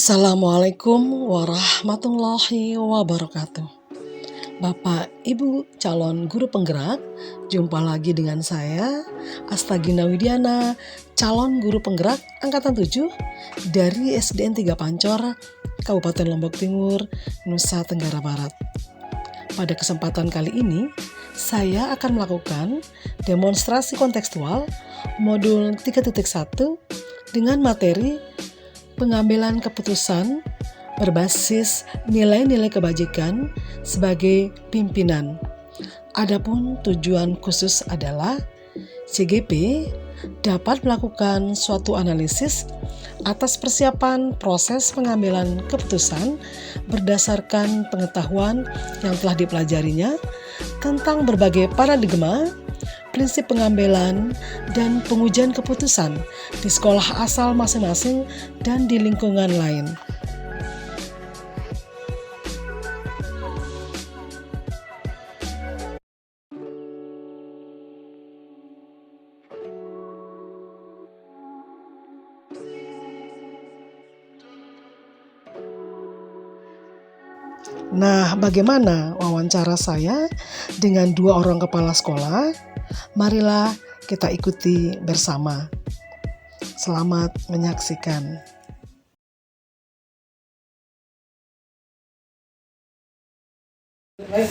Assalamualaikum warahmatullahi wabarakatuh. Bapak, Ibu calon guru penggerak, jumpa lagi dengan saya, Astagina Widiana, calon guru penggerak Angkatan 7 dari SDN 3 Pancor, Kabupaten Lombok Timur, Nusa Tenggara Barat. Pada kesempatan kali ini, saya akan melakukan demonstrasi kontekstual modul 3.1 dengan materi pengambilan keputusan berbasis nilai-nilai kebajikan sebagai pimpinan. Adapun tujuan khusus adalah CGP dapat melakukan suatu analisis atas persiapan proses pengambilan keputusan berdasarkan pengetahuan yang telah dipelajarinya tentang berbagai paradigma, prinsip pengambilan, dan pengujian keputusan di sekolah asal masing-masing dan di lingkungan lain. Nah, bagaimana wawancara saya dengan dua orang kepala sekolah? Marilah kita ikuti bersama. Selamat menyaksikan. Baik.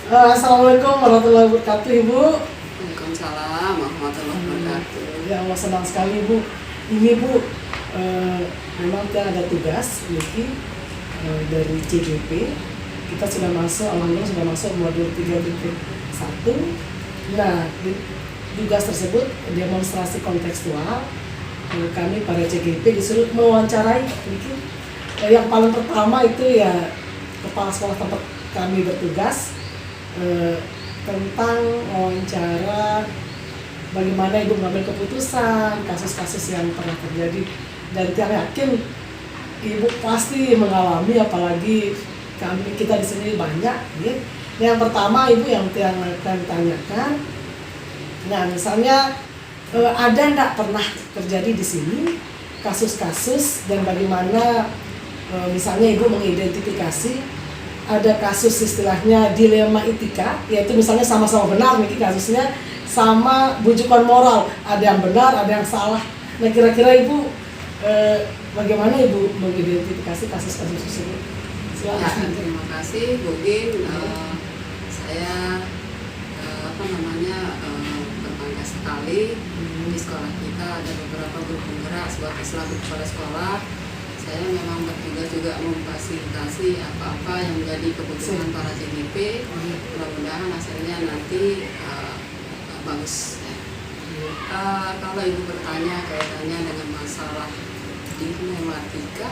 Assalamualaikum warahmatullahi wabarakatuh, Ibu. Waalaikumsalam warahmatullahi wabarakatuh. Ya Allah, senang sekali, Bu. Ini, Bu, memang kita ada tugas Niki dari CGP. Kita sudah masuk, alhamdulillah sudah masuk modul 3.1. Nah, di tugas tersebut demonstrasi kontekstual. Kami para CGP disuruh mewawancarai Niki. Yang paling pertama itu ya kepala sekolah tempat kami bertugas tentang wawancara bagaimana Ibu mengambil keputusan, kasus-kasus yang pernah terjadi, dan saya yakin Ibu pasti mengalami, apalagi kita di sini banyak. Ya. Yang pertama Ibu yang akan tanyakan, nah misalnya ada enggak pernah terjadi di sini kasus-kasus dan bagaimana misalnya Ibu mengidentifikasi ada kasus istilahnya dilema etika, yaitu misalnya sama-sama benar nih kasusnya, sama bujukan moral, ada yang benar, ada yang salah. Nah kira-kira Ibu bagaimana Ibu mengidentifikasi kasus-kasus tersebut? Ya, terima kasih Bu Gin. Saya berbangga sekali di sekolah kita ada beberapa guru penggerak selaku kepala sekolah. Saya memang bertugas juga memfasilitasi apa-apa yang menjadi kebutuhan para CGP. Mudah-mudahan hasilnya nanti bagus. Kalau Ibu bertanya kaitannya dengan masalah dilematika,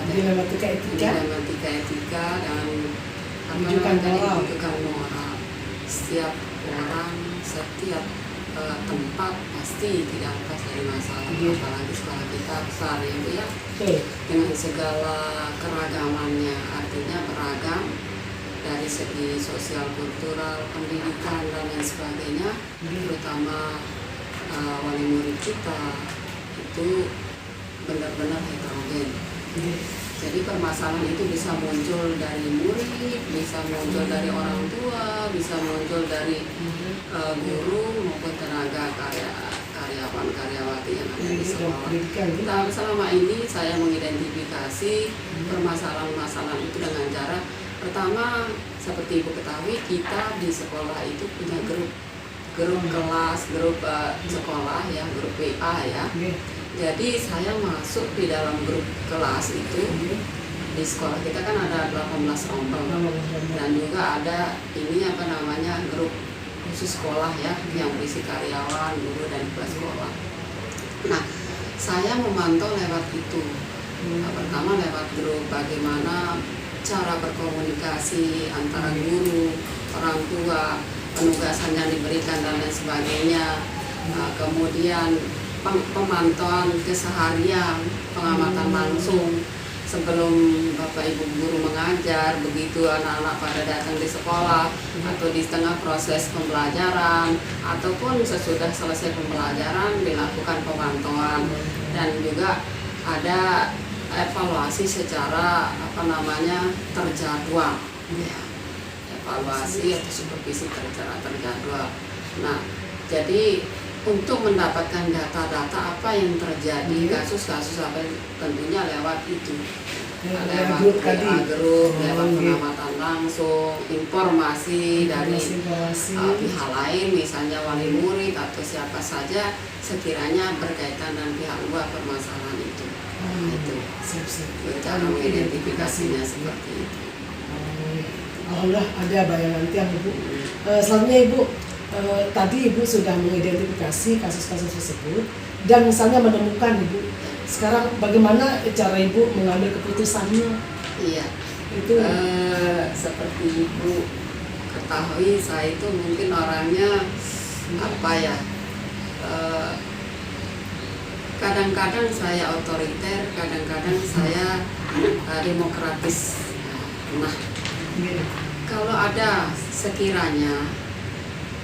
dilematika etika dan bujukan moral. Setiap orang, setiap tempat pasti tidak lepas dari masalah, apalagi sekolah kita besar ya Bu ya, dengan segala keragamannya, artinya beragam dari segi sosial, kultural, pendidikan dan lain sebagainya, terutama wali murid kita itu benar-benar heterogen. Jadi permasalahan itu bisa muncul dari murid, bisa muncul dari orang tua, bisa muncul dari guru maupun tenaga karyawan karyawati yang ada di sekolah. Nah, selama ini saya mengidentifikasi permasalahan-permasalahan itu dengan cara pertama, seperti Ibu ketahui, kita di sekolah itu punya grup kelas, grup sekolah ya, grup WA ya. Jadi saya masuk di dalam grup kelas itu. Di sekolah kita kan ada 18 rombel dan juga ada grup khusus sekolah ya, yang berisi karyawan, guru dan kepala sekolah. Nah, saya memantau lewat itu. Pertama lewat grup, bagaimana cara berkomunikasi antara guru, orang tua, penugasan yang diberikan dan lain sebagainya. Kemudian pemantauan keseharian, pengamatan langsung sebelum Bapak Ibu guru mengajar, begitu anak-anak pada datang di sekolah atau di tengah proses pembelajaran ataupun sesudah selesai pembelajaran dilakukan pemantauan, dan juga ada evaluasi secara terjadwal, ya. Evaluasi atau supervisi secara terjadwal. Nah, jadi untuk mendapatkan data-data apa yang terjadi, kasus-kasus apa, tentunya lewat itu, lewat grup, lewat pengamatan langsung, informasi dari pihak lain, misalnya wali murid atau siapa saja sekiranya berkaitan dengan pihak luar permasalahan itu. Itu cara mengidentifikasinya seperti itu. Alhamdulillah ada bayangan tiang Ibu. Selanjutnya Ibu, tadi Ibu sudah mengidentifikasi kasus-kasus tersebut dan misalnya menemukan Ibu. Sekarang bagaimana cara Ibu mengambil keputusannya? Iya. Itu seperti Ibu ketahui, saya itu mungkin orangnya kadang-kadang saya otoriter, kadang-kadang saya demokratis. Nah, kalau ada sekiranya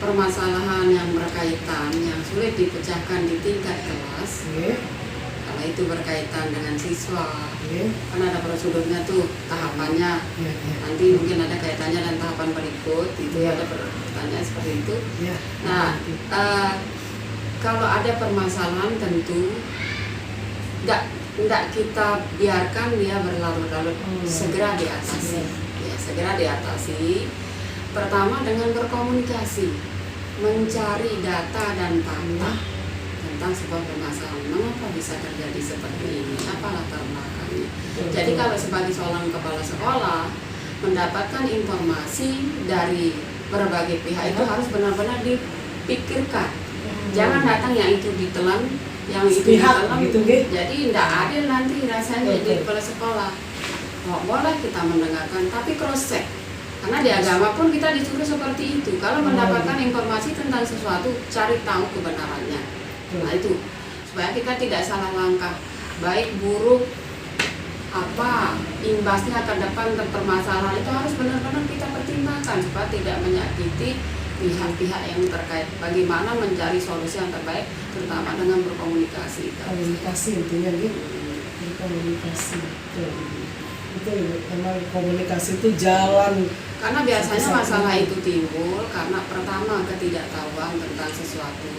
permasalahan yang berkaitan yang sulit dipecahkan di tingkat kelas, kalau itu berkaitan dengan siswa, kan ada prosedurnya tuh, tahapannya. Nanti mungkin ada kaitannya dan tahapan berikut, itu ada pertanyaan seperti itu. Nah, kalau ada permasalahan tentu tidak kita biarkan dia berlarut-larut, segera diatasi. Ya, segera diatasi. Pertama dengan berkomunikasi, mencari data dan fakta tentang sebuah permasalahan. Mengapa bisa terjadi seperti ini? Apa latar belakangnya? Jadi kalau sebagai seorang kepala sekolah mendapatkan informasi dari berbagai pihak itu harus benar-benar dipikirkan. Jangan datang yang itu ditelan, yang itu ditelan, gitu, jadi tidak adil nanti rasanya jadi kepala sekolah. Boleh kita mendengarkan, tapi cross check. Karena di agama pun kita disuruh seperti itu. Kalau mendapatkan informasi tentang sesuatu, cari tahu kebenarannya. Nah itu, supaya kita tidak salah langkah, baik buruk apa imbasnya ke depan permasalahan itu harus benar-benar kita pertimbangkan supaya tidak menyakiti pihak-pihak yang terkait. Bagaimana mencari solusi yang terbaik, terutama dengan berkomunikasi. Komunikasi intinya gitu. Berkomunikasi. Betul. Memang komunikasi itu jalan. Karena biasanya masalah itu timbul karena pertama ketidaktahuan tentang sesuatu,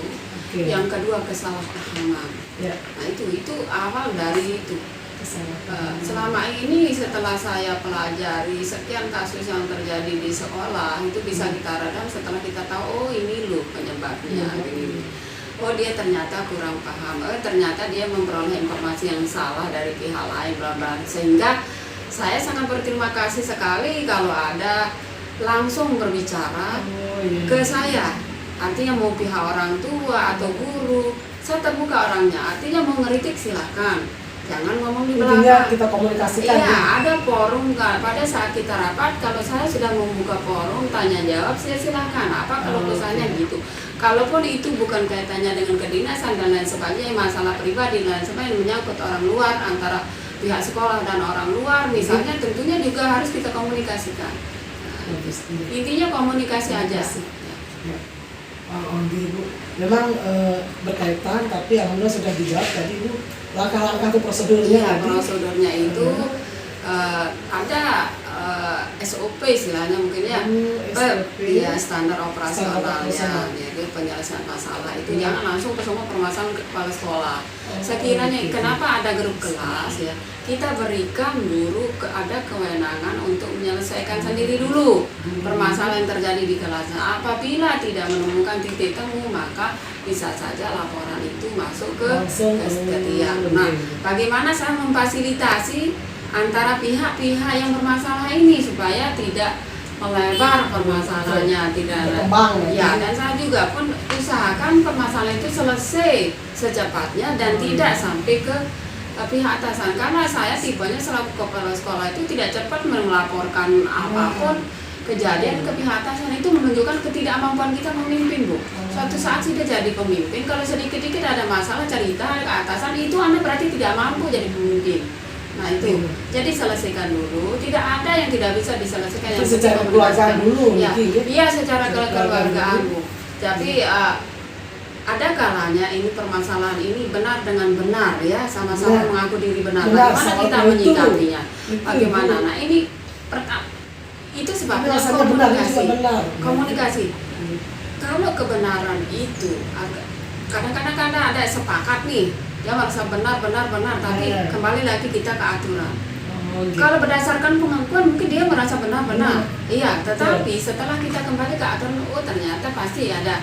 yang kedua kesalahpahaman. Nah itu awal dari itu. Selama ini setelah saya pelajari sekian kasus yang terjadi di sekolah, itu bisa kita redam setelah kita tahu, oh ini loh penyebabnya. Oh dia ternyata kurang paham, ternyata dia memperoleh informasi yang salah dari pihak lain, bla bla. Sehingga saya sangat berterima kasih sekali kalau ada langsung berbicara ke saya. Artinya mau pihak orang tua atau guru, saya terbuka orangnya. Artinya mau ngeritik silahkan. Jangan ngomong di belakang. Intinya kita komunikasikan. Iya, ada forum kan. Pada saat kita rapat, kalau saya sudah membuka forum tanya jawab, saya silakan. Apa kalau kesannya gitu. Kalaupun itu bukan kaitannya dengan kedinasan dan lain sebagainya, masalah pribadi dan lain sebagainya menyangkut orang luar, antara pihak sekolah dan orang luar, misalnya tentunya juga harus kita komunikasikan. Nah, intinya komunikasi aja. Ibu, memang berkaitan, tapi alhamdulillah sudah dijawab tadi Ibu. Langkah-langkah itu prosedurnya. Prosedurnya itu ada SOP istilahnya mungkin ya. Ya standar operasional ya. Jadi penyelesaian masalah itu jangan langsung ke semua permasalahan ke kepala sekolah. Sekiranya kenapa ada grup kelas ya, kita berikan guru ada kewenangan untuk menyelesaikan sendiri dulu permasalahan yang terjadi di kelasnya. Apabila tidak menemukan titik temu, maka bisa saja laporan itu masuk ke tiang. Nah, bagaimana saya memfasilitasi antara pihak-pihak yang bermasalah ini supaya tidak melebar permasalahannya, tidak berkembang. Ya, dan saya juga pun usahakan permasalahan itu selesai secepatnya dan tidak sampai ke pihak atasan. Karena saya tipenya selaku kepala sekolah itu tidak cepat melaporkan apapun kejadian ke pihak atasan. Itu menunjukkan ketidakmampuan kita memimpin, Bu. Suatu saat sudah jadi pemimpin, kalau sedikit-sedikit ada masalah cerita ke atasan, itu Anda berarti tidak mampu jadi pemimpin. Nah itu, jadi selesaikan dulu. Tidak ada yang tidak bisa diselesaikan. Yang secara keluarga dulu. Iya, secara kekeluargaan, Bu. Tapi ada kalanya ini permasalahan ini benar dengan benar ya, sama-sama Ya. mengaku diri benar. Benar, Bagaimana sama kita itu. menyikapinya? Itu. Bagaimana? Nah ini itu Tapi sebabnya rasanya benar, itu komunikasi. juga benar. Komunikasi. Kalau kebenaran itu kadang-kadang ada sepakat nih, dia merasa benar, tapi Ya. kembali lagi kita ke aturan. Oh, gitu. Kalau berdasarkan pengakuan mungkin dia merasa benar. Benar. Iya, tetapi setelah kita kembali ke aturan, oh ternyata pasti ada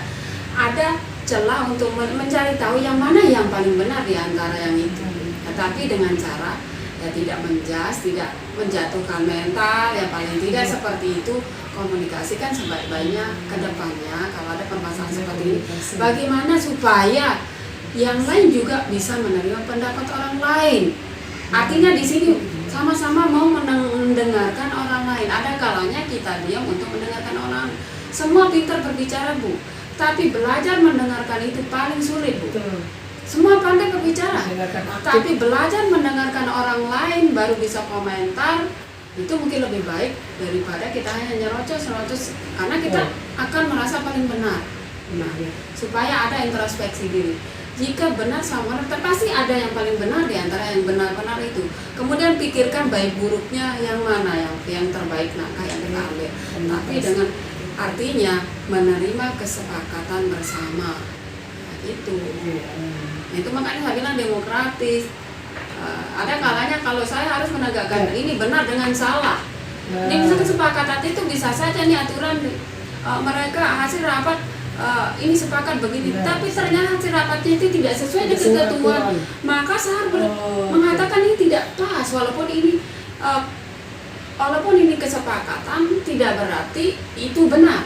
celah untuk mencari tahu yang mana yang paling benar di antara yang itu. Tetapi dengan cara ya tidak menjas, tidak menjatuhkan mental, yang paling tidak Iya. seperti itu. Komunikasi kan sebaik-baiknya ke depannya kalau ada permasalahan seperti ini. Komunikasi. Bagaimana supaya yang lain juga bisa menerima pendapat orang lain. Artinya di sini sama-sama mau mendengarkan orang lain. Ada kalanya kita diam untuk mendengarkan orang. Semua pintar berbicara, Bu, tapi belajar mendengarkan itu paling sulit, Bu. Betul. Semua pandai berbicara, Mendengarkan aktif. tapi belajar mendengarkan orang lain baru bisa komentar, itu mungkin lebih baik daripada kita hanya nyerocos karena kita akan merasa paling benar. Nah, Iya. supaya ada introspeksi diri. Jika benar sama benar, pasti ada yang paling benar di antara yang benar-benar itu. Kemudian pikirkan baik buruknya yang mana yang terbaik, langkah yang kita ambil. Tapi dengan artinya menerima kesepakatan bersama. Nah, itu. Iya. Itu makanya saya bilang demokratis. Ada kalanya kalau saya harus menegakkan ini benar dengan salah. Nah, Ini bisa kesepakatan itu bisa saja nih aturan mereka hasil rapat ini sepakat begini, Nah, tapi ternyata hasil rapatnya itu tidak sesuai dengan sesuai ketentuan, aturan. maka saya harus Oh, mengatakan ini tidak pas, walaupun ini kesepakatan tidak berarti itu benar.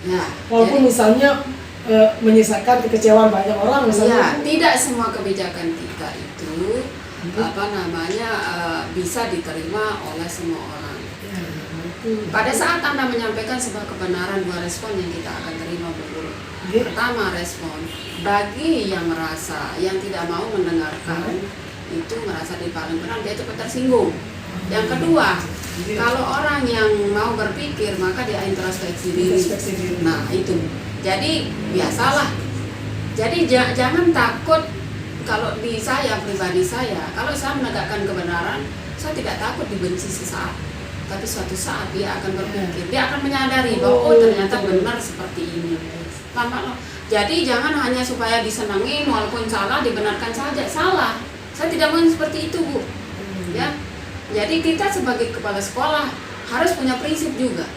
Ya, walaupun jadi- misalnya menyisakan kekecewaan banyak orang misalnya. ya, tidak semua kebijakan kita itu bisa diterima oleh semua orang. Ya, itu. Pada saat Anda menyampaikan sebuah kebenaran, dua respon yang kita akan terima dulu. Iya. Pertama, respon bagi yang merasa yang tidak mau mendengarkan itu merasa di paling benar, dia cepat tersinggung. Yang kedua, Iya. kalau orang yang mau berpikir maka dia introspeksi diri. Introspeksi diri. Nah itu, jadi biasalah. Jadi jangan takut. Kalau di saya pribadi kalau saya menegakkan kebenaran, saya tidak takut dibenci sesaat. Tapi suatu saat dia akan berpikir, dia akan menyadari bahwa oh ternyata benar seperti ini. Jadi jangan hanya supaya disenangi walaupun salah dibenarkan saja. Salah. Saya tidak mau seperti itu, Bu. Ya. Jadi kita sebagai kepala sekolah harus punya prinsip juga.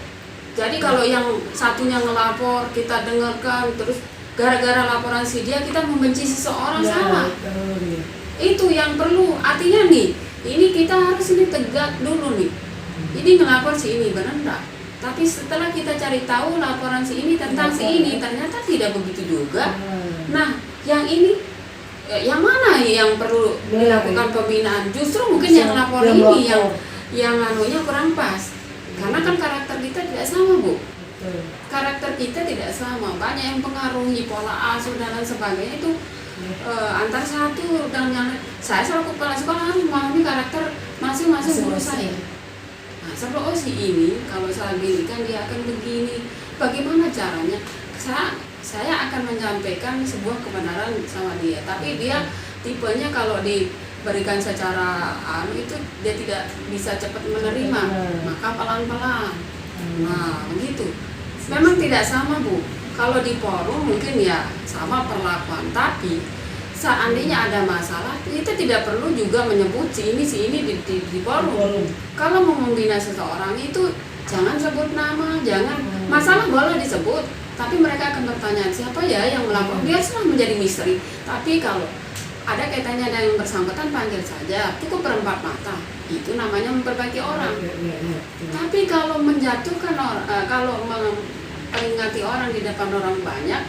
Jadi kalau yang satunya ngelapor, kita dengarkan terus gara-gara laporan si dia kita membenci seseorang, Ya, salah. iya. Itu yang perlu. Artinya nih, ini kita harus ini tegak dulu nih. Ini ngelapor si ini benar enggak? Tapi setelah kita cari tahu laporan si ini tentang si ini ternyata tidak begitu juga. Nah, yang ini yang mana yang perlu dilakukan pembinaan? Justru mungkin yang lapor ini yang anunya kurang pas. Karena kan karakter kita tidak sama, Bu. Karakter kita tidak sama. Banyak yang pengaruhi pola asuh dan lain sebagainya itu antar satu dan yang saya selaku kepala sekolah harus memahami karakter masing-masing guru saya. Nah, sebelum si ini kalau saya gini kan dia akan begini. Bagaimana caranya? Saya akan menyampaikan sebuah kebenaran sama dia, tapi dia tipenya kalau diberikan secara itu dia tidak bisa cepat menerima, maka pelan-pelan. Nah, begitu. Memang tidak sama, Bu. Kalau di forum mungkin ya sama perlakuan, tapi seandainya ada masalah, kita tidak perlu juga menyebut si ini di forum. Kalau mau membina seseorang itu jangan sebut nama, jangan masalah boleh disebut, tapi mereka akan bertanya siapa ya yang melapor. Biasalah menjadi misteri. Tapi kalau ada kaitannya dengan yang bersangkutan panggil saja, cukup berempat mata. Itu namanya memperbaiki orang. Tapi kalau menjatuhkan orang, kalau memperingati orang di depan orang banyak,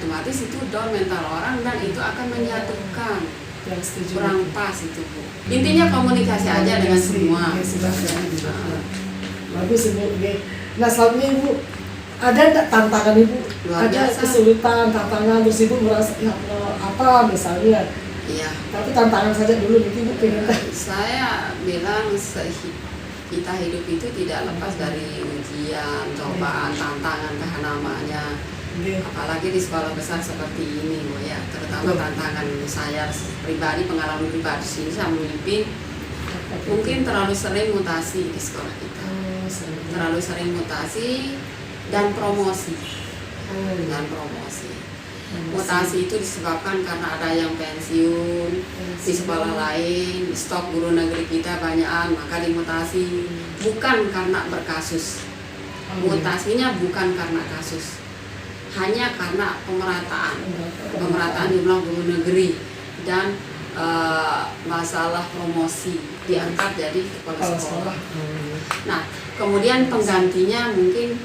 otomatis itu down mental orang dan itu akan menjatuhkan. Kurang pas itu, Bu. Intinya komunikasi aja dengan semua. Bagus, Ibu. Nah, selanjutnya Ibu, ada enggak tantangan Ibu? Luar Ada biasa. kesulitan, tantangan, terus Ibu merasa ya Allah, apa misalnya? Iya. Tapi tantangan saja dulu, nanti Ibu pengen Saya bilang kita hidup itu tidak lepas dari ujian, cobaan, tantangan, namanya. Iya. apalagi di sekolah besar seperti ini Bu ya, terutama tantangan saya pribadi, pengalaman pribadi sini saya memimpin mungkin terlalu sering mutasi di sekolah kita, terlalu sering mutasi dan promosi. Mutasi itu disebabkan karena ada yang pensiun di sekolah lain, stok guru negeri kita banyak, maka dimutasi. Bukan karena berkasus, mutasinya bukan karena kasus, hanya karena pemerataan jumlah guru negeri dan masalah promosi, diangkat jadi kepala sekolah. Nah, kemudian penggantinya mungkin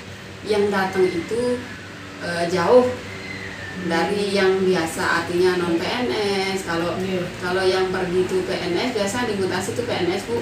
yang datang itu jauh dari yang biasa, artinya non PNS. Kalau yang pergi itu PNS biasa dimutasi itu PNS Bu.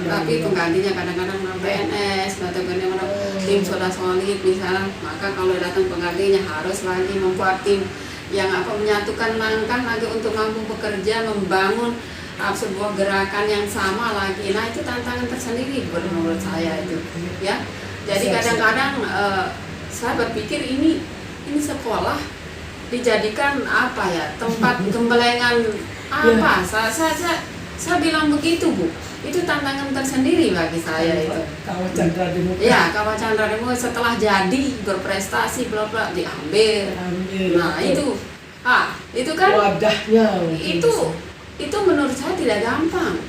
Tapi penggantinya kadang-kadang non PNS atau kadang-kadang tim sudah solid misalnya, maka kalau datang penggantinya harus lagi membuat tim yang menyatukan langkah lagi untuk mampu bekerja membangun sebuah gerakan yang sama lagi. Nah, itu tantangan tersendiri menurut saya itu ya. Jadi kadang-kadang saya berpikir ini sekolah dijadikan tempat gembelengan apa? Saya bilang begitu Bu. Itu tantangan tersendiri bagi saya itu. Kawah Chandra Demo. Ya, Kawah Chandra Demo setelah jadi berprestasi bla bla diambil. Nah, itu kan wadahnya. Itu menurut saya tidak gampang.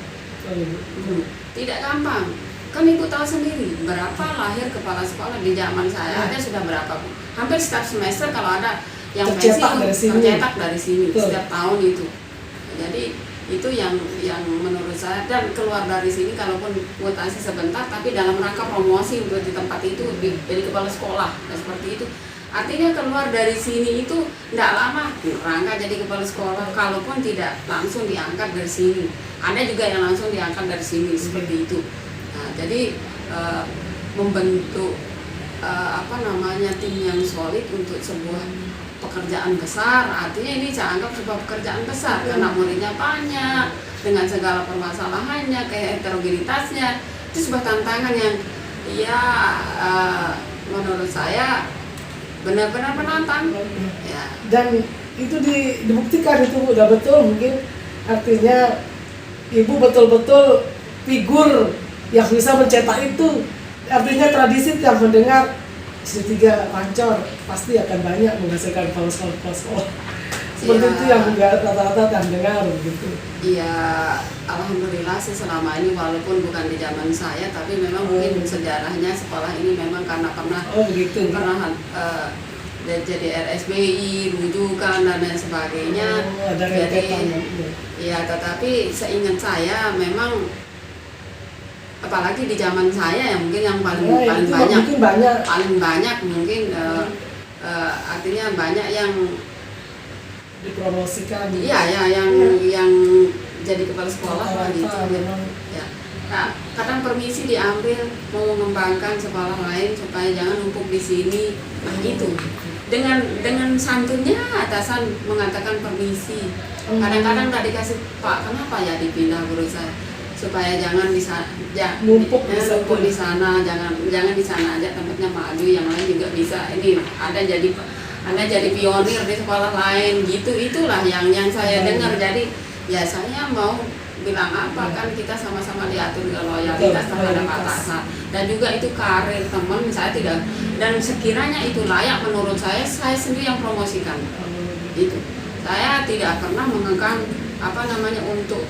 Tidak gampang. Kan Ibu tahu sendiri berapa lahir kepala sekolah di zaman saya ada sudah berapa Bu? Hampir setiap semester kalau ada yang pensiun tercetak dari sini setiap tahun itu. Jadi itu yang menurut saya, dan keluar dari sini kalaupun mutasi sebentar tapi dalam rangka promosi untuk di tempat itu jadi kepala sekolah seperti itu. Artinya keluar dari sini itu tidak lama rangka jadi kepala sekolah, kalaupun tidak langsung diangkat dari sini. Ada juga yang langsung diangkat dari sini seperti itu. Nah, jadi membentuk tim yang solid untuk sebuah pekerjaan besar, artinya ini saya anggap sebuah pekerjaan besar karena muridnya banyak dengan segala permasalahannya, kayak heterogenitasnya, itu sebuah tantangan yang menurut saya benar-benar menantang ya. Dan itu dibuktikan itu udah betul, mungkin artinya Ibu betul-betul figur yang bisa mencetak itu, artinya tradisi yang mendengar segitiga Pancor pasti akan banyak menghasilkan kepala sekolah. Seperti itu yang rata-rata yang dengar begitu. Iya, alhamdulillah sih selama ini walaupun bukan di zaman saya, tapi memang mungkin sejarahnya sekolah ini memang karena pernah jadi RSBI, rujukan dan lain sebagainya. Tetapi seingat saya memang apalagi di zaman saya yang mungkin yang paling banyak mungkin artinya banyak yang dipromosikan. Yang jadi kepala sekolah gitu. Ya. Nah, kadang permisi diambil mau mengembangkan sekolah lain supaya jangan numpuk di sini. Nah, gitu. Dengan santunnya atasan mengatakan permisi. Kadang-kadang nggak dikasih, Pak, kenapa ya dipindah guru saya? Supaya jangan numpuk di sana, jangan di sana aja, tempatnya maju, yang lain juga bisa. Ini Anda jadi pionir di sekolah lain gitu. Itulah yang saya dengar. Jadi ya saya mau bilang apa, kan kita sama-sama diatur loyalitas terhadap atasan, dan juga itu karir teman saya tidak, dan sekiranya itu layak menurut saya sendiri yang promosikan. Itu saya tidak pernah mengekang untuk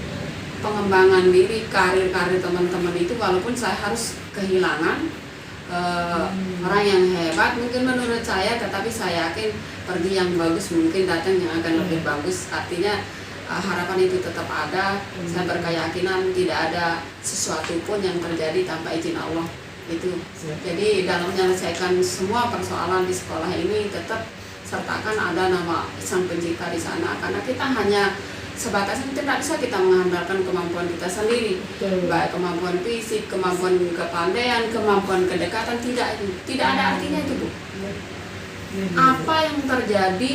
pengembangan diri, karir teman-teman itu, walaupun saya harus kehilangan orang yang hebat mungkin menurut saya, tetapi saya yakin pergi yang bagus mungkin datang yang akan lebih bagus. Artinya harapan itu tetap ada. Saya berkeyakinan tidak ada sesuatu pun yang terjadi tanpa izin Allah itu. Jadi dalam menyelesaikan semua persoalan di sekolah ini tetap sertakan ada nama Sang Pencipta di sana, karena kita hanya sebatas itu tidak bisa kita mengandalkan kemampuan kita sendiri. Baik kemampuan fisik, kemampuan kepandaian, kemampuan kedekatan, tidak ada artinya itu Bu. Apa yang terjadi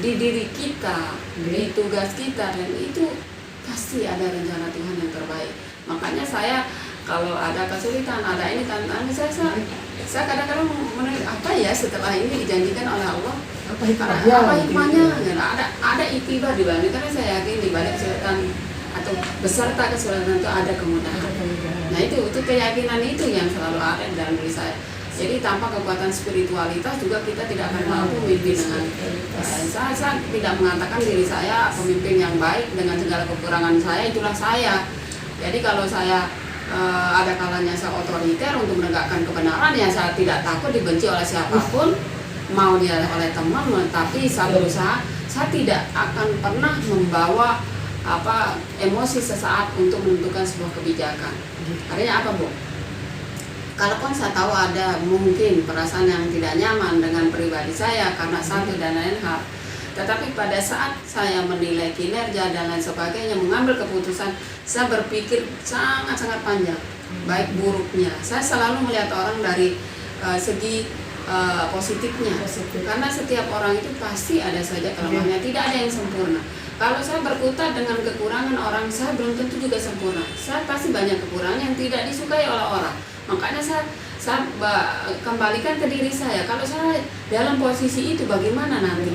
di diri kita, di tugas kita, dan itu pasti ada rencana Tuhan yang terbaik. Makanya saya kalau ada kesulitan, ada ini tantangan, saya kadang-kadang menurut apa ya setelah ini dijanjikan oleh Allah, Apa apa hikmahnya? Gitu. Ada itibar di balik, karena saya yakin di balik kesulitan atau beserta kesulitan itu ada kemudahan. Nah itu keyakinan itu yang selalu ada dalam diri saya. Jadi tanpa kekuatan spiritualitas juga kita tidak akan mampu memimpin dengan saya tidak mengatakan diri saya pemimpin yang baik dengan segala kekurangan saya, itulah saya. Jadi kalau saya ada kalanya saya otoriter untuk menegakkan kebenaran, ya saya tidak takut dibenci oleh siapapun, mau dia oleh teman, tapi saya berusaha, saya tidak akan pernah membawa emosi sesaat untuk menentukan sebuah kebijakan. Artinya apa, Bu? Kalaupun saya tahu ada mungkin perasaan yang tidak nyaman dengan pribadi saya karena satu dan lain hal, tetapi pada saat saya menilai kinerja dan lain sebagainya, mengambil keputusan, saya berpikir sangat-sangat panjang, baik buruknya. Saya selalu melihat orang dari segi positifnya, karena setiap orang itu pasti ada saja kelemahannya, tidak ada yang sempurna. Kalau saya berkutat dengan kekurangan orang, saya belum tentu juga sempurna. Saya pasti banyak kekurangan yang tidak disukai oleh orang. Makanya saya kembalikan ke diri saya. Kalau saya dalam posisi itu bagaimana nanti?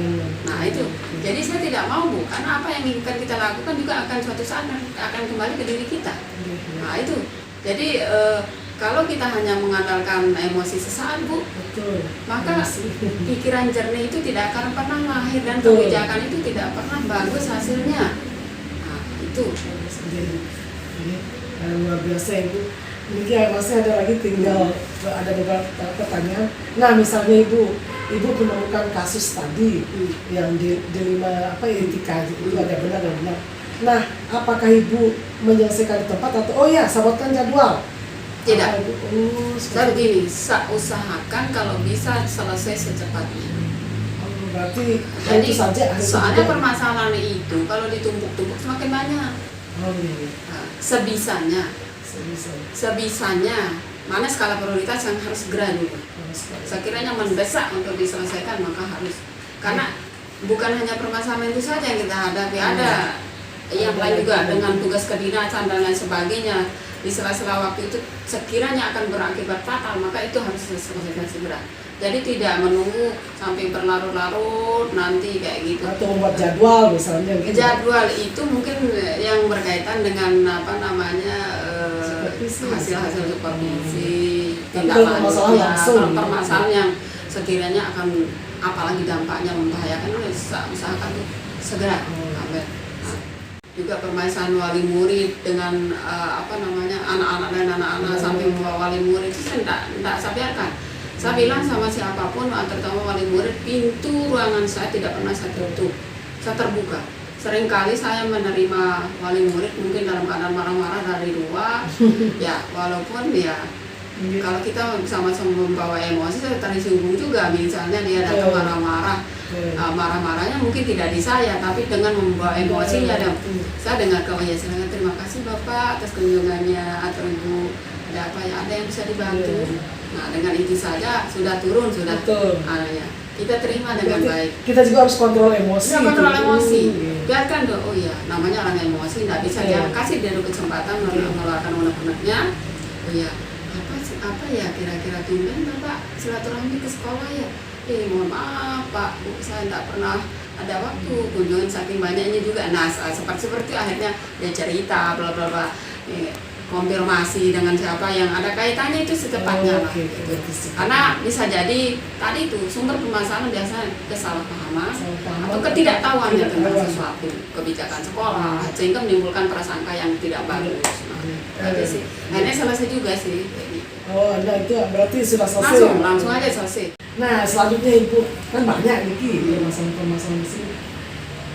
Nah itu. Jadi saya tidak mau, Bu, karena apa yang ingin kita lakukan juga akan suatu saat akan kembali ke diri kita. Nah itu. Jadi kalau kita hanya mengandalkan emosi sesaat, Bu, maka pikiran jernih itu tidak akan pernah lahir dan kebijakan itu tidak pernah bagus hasilnya. Nah itu. Luar biasa, Ibu. Ini masih ada lagi, tinggal ada beberapa pertanyaan. Nah misalnya Ibu menemukan kasus tadi yang di lima etika itu ada benar dan benar. Nah apakah Ibu menyelesaikan di tempat atau sabotkan jadwal? Tidak. Saya begini, saya usahakan kalau bisa selesai secepatnya. Berarti jadi itu saja. Soalnya permasalahan itu kalau ditumpuk-tumpuk semakin banyak. Nah, sebisanya mana skala prioritas yang harus segera dulu. Sekiranya mendesak untuk diselesaikan maka harus, karena bukan hanya permasalahan itu saja yang kita hadapi, ada yang lain juga dengan tugas kedinasan dan lain sebagainya. Di sela-sela waktu itu sekiranya akan berakibat fatal, maka itu harus diselesaikan segera. Jadi tidak menunggu sampai berlarut-larut nanti kayak gitu. Atau membuat jadwal misalnya. Gitu. Jadwal itu mungkin yang berkaitan dengan hasil-hasil supervisi, tindak lanjutnya, permasalahan yang sekiranya akan apalagi dampaknya membahayakan, usahakan tuh segera ambil. Juga permasalahan wali murid dengan anak-anak dan anak-anak sampai membawa wali murid itu saya tidak saya biarkan. Saya bilang sama siapapun, terutama wali murid, pintu ruangan saya tidak pernah saya tutup, saya terbuka. Seringkali saya menerima wali murid mungkin dalam keadaan marah-marah dari luar, ya walaupun ya kalau kita sama-sama membawa emosi, saya tersinggung juga. Misalnya dia datang marah-marah, marah-marahnya mungkin tidak di saya, tapi dengan membawa emosinya. Saya dengar silakan, terima kasih Bapak atas kunjungannya, atau Ibu ada apa ya, ada yang bisa dibantu. Nah dengan itu saja sudah turun, sudah ya. Kita terima dengan baik. Kita juga harus kontrol emosi. Kita kontrol emosi. Biarkan dong. Oh iya, namanya orang emosi, tidak bisa dia kasih dia kesempatan mengeluarkan unek-uneknya. Oh iya, apa ya kira-kira tumben Bapak silaturahmi ke sekolah ya? Mohon maaf Pak, Bu, saya tidak pernah ada waktu kunjungan saking banyaknya juga. Nah seperti akhirnya dia cerita bla bla bla. Konfirmasi dengan siapa yang ada kaitannya itu secepatnya lah. Karena bisa jadi tadi itu sumber permasalahan biasanya kesalahpahaman atau ketidaktahuan tentang sesuatu kebijakan sekolah, sehingga menimbulkan prasangka yang tidak bagus. Nah, sih. Akhirnya selesai juga sih. Oh, nah itu berarti sudah selesai. Langsung aja selesai. Nah selanjutnya Ibu, kan banyak nih permasalahan di sini.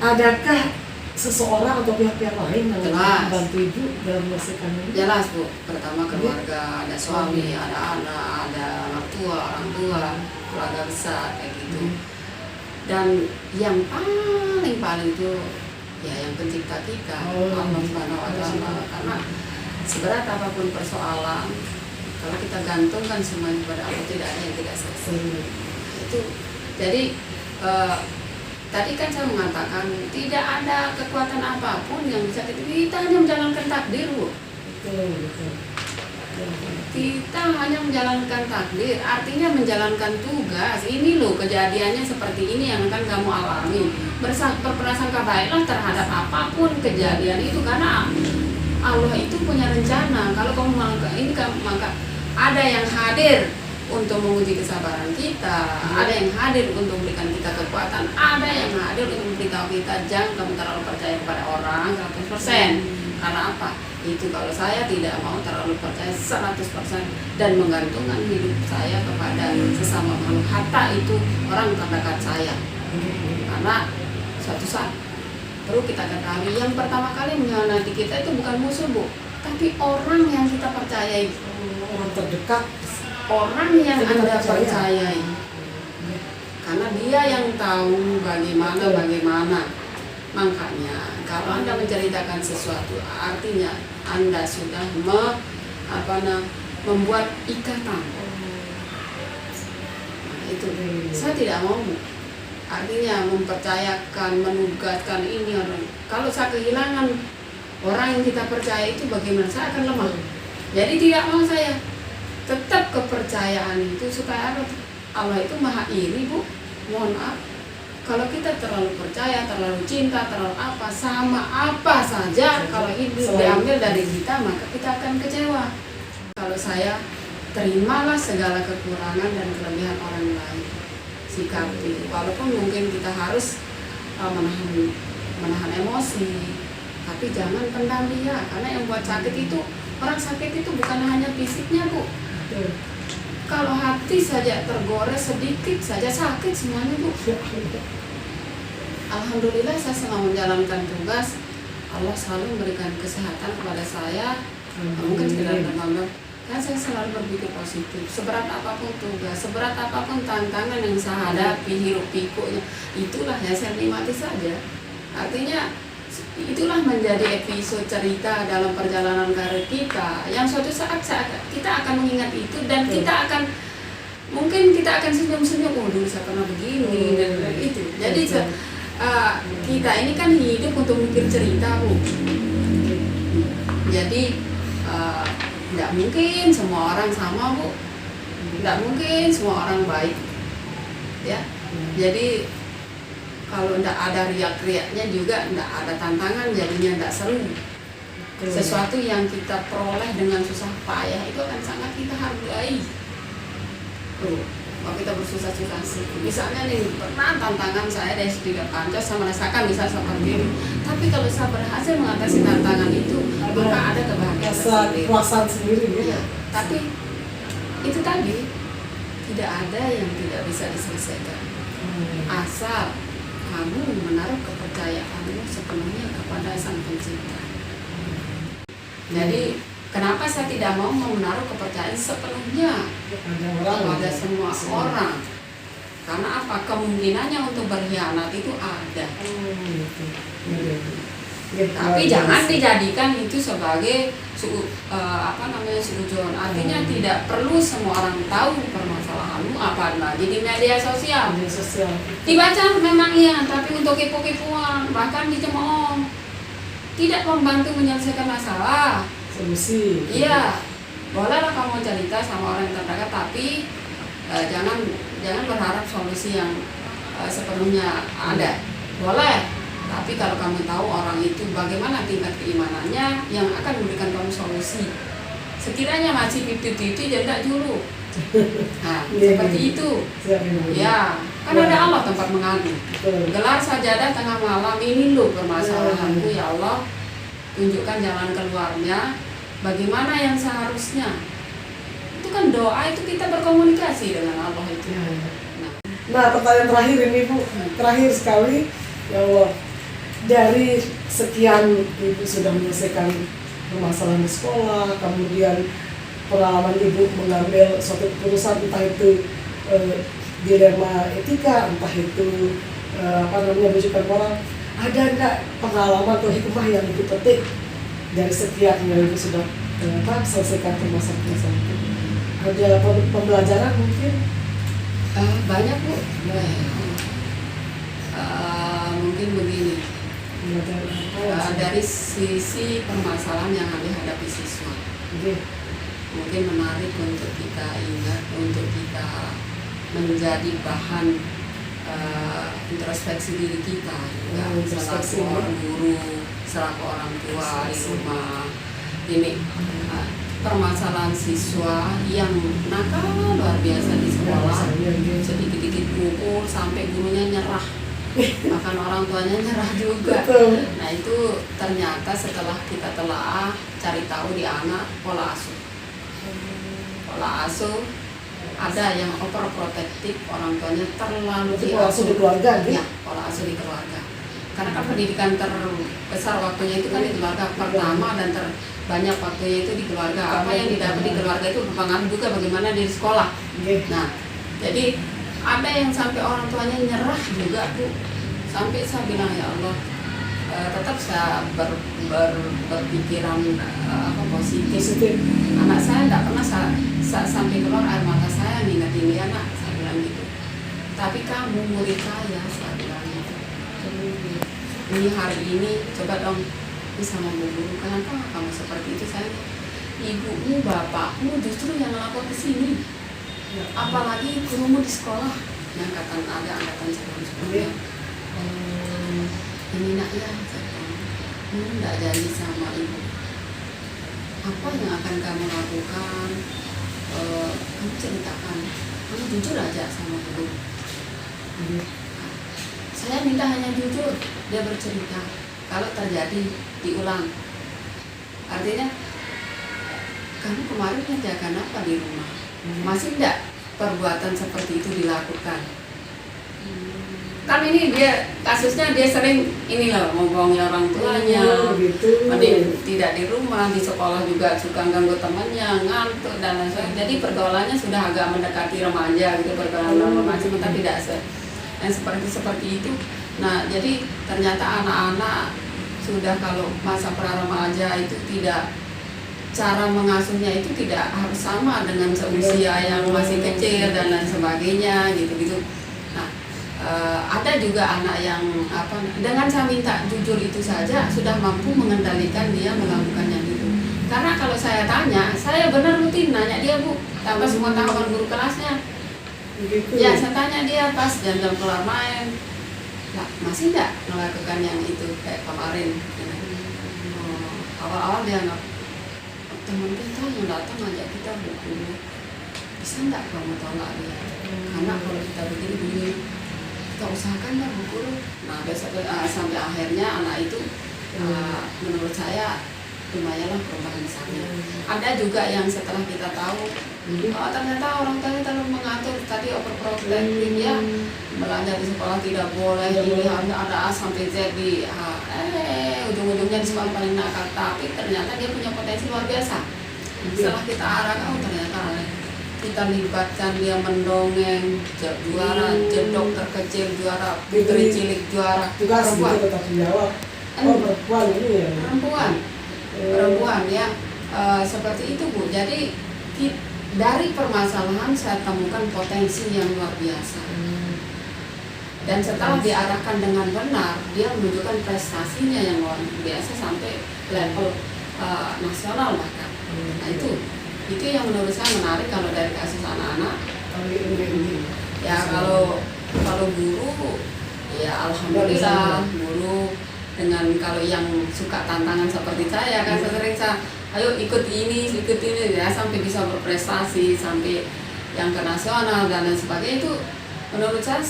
Adakah seseorang atau pihak-pihak lain yang membantu Ibu dalam menyelesaikan ini? Jelas Bu, pertama keluarga, ada suami, ada anak, ada orang tua, keluarga besar kayak gitu. Dan yang paling itu ya yang pencipta kita, Allah Subhanahu wa Ta'ala. Karena seberat apapun persoalan, kalau kita gantungkan semuanya kepada Allah, tidak ada yang tidak selesai. Itu jadi tadi kan saya mengatakan tidak ada kekuatan apapun yang bisa kita hanya menjalankan takdir, Bu. Betul. kita hanya menjalankan takdir, artinya menjalankan tugas. Ini loh kejadiannya seperti ini yang akan kamu alami. Berprasangka baiklah terhadap apapun kejadian itu, karena Allah itu punya rencana. Kalau kamu maka ada yang hadir untuk menguji kesabaran kita, ada yang hadir untuk memberikan kita kekuatan, ada yang hadir untuk memberitahu kita jangan kamu terlalu percaya kepada orang 100%. Karena apa? Itu kalau saya tidak mau terlalu percaya 100% dan menggantungkan hidup saya kepada sesama makhluk, hatta itu orang terdekat saya. Karena suatu saat perlu kita ketahui, yang pertama kali mengkhianati kita itu bukan musuh, Bu, tapi orang yang kita percayai, Orang terdekat. orang yang Kita Anda percaya. percayai. Karena dia yang tahu bagaimana. Makanya kalau Anda menceritakan sesuatu, artinya Anda sudah membuat ikatan. Nah, itu saya tidak mau. Artinya mempercayakan, menugaskan ini orang. Kalau saya kehilangan orang yang kita percaya itu, bagaimana? Saya akan lemah. Jadi tidak mau saya. Tetap kepercayaan itu supaya Allah itu maha iri, Bu. Mohon maaf. Kalau kita terlalu percaya, terlalu cinta, terlalu apa, sama apa saja, kalau itu diambil dari kita, maka kita akan kecewa. Kalau saya, terimalah segala kekurangan dan kelebihan orang lain. Sikapi, walaupun mungkin kita harus menahan emosi, tapi jangan pendam dia, karena yang buat sakit itu, orang sakit itu bukan hanya fisiknya, Bu. Kalau hati saja tergores sedikit saja sakit semuanya, Bu. Alhamdulillah saya selama menjalankan tugas, Allah selalu memberikan kesehatan kepada saya. Mungkin sekedar teman-teman, kan saya selalu berpikir positif. Seberat apapun tugas, seberat apapun tantangan yang saya hadapi, hiruk pikuknya, itulah yang saya nikmati saja. Artinya itulah menjadi episode cerita dalam perjalanan karir kita, yang suatu saat kita akan mengingat itu, dan kita akan senyum-senyum, oh dulu saya pernah begini dan itu. Jadi kita ini kan hidup untuk mikir cerita, Bu. Jadi tidak mungkin semua orang sama, Bu. Tidak mungkin semua orang baik, ya. Jadi kalau tidak ada riak-riaknya juga, tidak ada tantangan, jadinya tidak seru. Sesuatu yang kita peroleh dengan susah payah itu akan sangat kita hargai. Kalau kita bersusah-susah sih, misalnya nih, pernah tantangan saya dari tidak pantas, saya merasakan bisa seperti ini. Tapi kalau saya berhasil mengatasi tantangan itu, maka ada kebahagiaan Kepuasan sendiri, ya. Tapi itu tadi, tidak ada yang tidak bisa diselesaikan. Asal kamu menaruh kepercayaanmu sepenuhnya kepada Sang Pencipta. Jadi kenapa saya tidak mau menaruh kepercayaan sepenuhnya kepada semua orang? Karena apa? Kemungkinannya untuk berkhianat itu ada. Tapi jangan dijadikan itu sebagai suudzon. Artinya tidak perlu semua orang tahu permasalahanmu, apalagi di media sosial. Dibaca memang iya, tapi untuk kepo-kepoan, bahkan dicemooh, tidak membantu menyelesaikan masalah. Solusi. Iya, bolehlah kamu cerita sama orang yang terdekat, tapi jangan berharap solusi yang sepenuhnya ada. Boleh, tapi kalau kamu tahu orang itu bagaimana tingkat keimanannya yang akan memberikan kamu solusi. Sekiranya masih 50-50, jadi tidak dulu. Nah, seperti itu. Ya, kan ada Allah tempat mengadu. Gelar sajadah tengah malam, ini loh permasalahanku, ya Allah. Tunjukkan jalan keluarnya, bagaimana yang seharusnya. Itu kan doa, itu kita berkomunikasi dengan Allah itu. Nah, pertanyaan terakhir ini, Bu, terakhir sekali, ya Allah, dari sekian Ibu sudah menyelesaikan permasalahan di sekolah, kemudian pengalaman Ibu mengambil suatu keputusan, entah itu dilema etika, entah itu bujukan orang, ada enggak pengalaman atau hikmah yang Ibu petik dari sekian yang Ibu sudah selesaikan permasalahan itu? Ada pembelajaran mungkin? Banyak, Bu. Mungkin begini, dari sisi permasalahan yang dihadapi siswa. mungkin menarik untuk kita ingat, untuk kita menjadi bahan introspeksi diri kita juga, introspeksi, selaku orang guru, selaku orang tua di rumah. Ini permasalahan siswa yang nakal luar biasa di sekolah, sedikit-sedikit pukul sampai gurunya nyerah, bahkan orang tuanya nyerah juga. Nah itu ternyata setelah kita telaah cari tahu di anak pola asuh ada yang overprotektif, orang tuanya terlalu pola asuh di keluarga, ya pola asuh di keluarga. Karena kan pendidikan terbesar waktunya itu kan di keluarga pertama dan terbanyak waktunya itu di keluarga. Apa yang didapat di keluarga itu berpengaruh juga bagaimana di sekolah. Nah, jadi ada yang sampai orang tuanya nyerah juga Bu. Sampai saya bilang ya Allah, tetap saya berpikiran positif. Anak saya tidak pernah sampai keluar air mata saya ngingetin dia nak, saya bilang gitu. Tapi kamu murid saya bilang gitu. Ini hari ini coba dong ini sama Bu Guru, kenapa kamu seperti itu? Saya, ibumu, bapakmu justru yang lapor ke sini. Apalagi gurumu di sekolah yang ada angkatan sebelum-sebelumnya. Ini nak ya, kamu tidak janji sama ibu. Apa yang akan kamu lakukan? Kamu ceritakan, kamu jujur aja sama guru. Saya minta hanya jujur, dia bercerita. Kalau terjadi, diulang. Artinya, kamu kemarin kerjakan apa di rumah? Masih tidak perbuatan seperti itu dilakukan? Kan ini dia kasusnya dia sering ini loh ngomongin orang tuanya, tidak di rumah, di sekolah juga suka ganggu temannya, ngantuk dan lain sebagainya. Jadi pergaulannya sudah agak mendekati remaja gitu, pergaulan remaja, tapi tidak yang seperti itu. Nah jadi ternyata anak-anak sudah kalau masa pra-remaja itu tidak, cara mengasuhnya itu tidak harus sama dengan seusia yang masih kecil dan lain sebagainya gitu-gitu. Ada juga anak yang dengan saya minta jujur itu saja sudah mampu mengendalikan dia melakukan yang itu. Karena kalau saya tanya, saya benar rutin nanya dia Bu, tanpa semua tahapan guru kelasnya. Ya saya tanya dia pas jam-jam keluar main, nah, masih enggak melakukan yang itu kayak kemarin. Awal-awal dia nggak, teman kita yang datang ngajak kita buku, bisa enggak kamu tolak dia? Karena kalau kita begini kita usahakan lah Bu Guru. Nah besok sampai akhirnya anak itu menurut saya lumayanlah perubahan besarnya. Ada juga yang setelah kita tahu ternyata orang tuanya terlalu mengatur, tadi overprotective ya, belajar di sekolah tidak boleh, ini ada A sampai Z di ujung-ujungnya di sekolah paling nakal, tapi ternyata dia punya potensi luar biasa. Setelah kita arahkan, ternyata kita libatkan dia mendongeng, juara, jedok terkecil juara, putri cilik juara, perempuan. Perempuan ya, seperti itu Bu. Jadi dari permasalahan saya temukan potensi yang luar biasa. Dan setelah diarahkan dengan benar, dia menunjukkan prestasinya yang luar biasa sampai level nasional bahkan. Nah itu yang menurut saya menarik kalau dari kasus anak-anak. Ya kalau guru ya alhamdulillah guru dengan kalau yang suka tantangan seperti saya kan sering ayo ikut ini ya sampai bisa berprestasi sampai yang ke nasional dan lain sebagainya. Itu menurut saya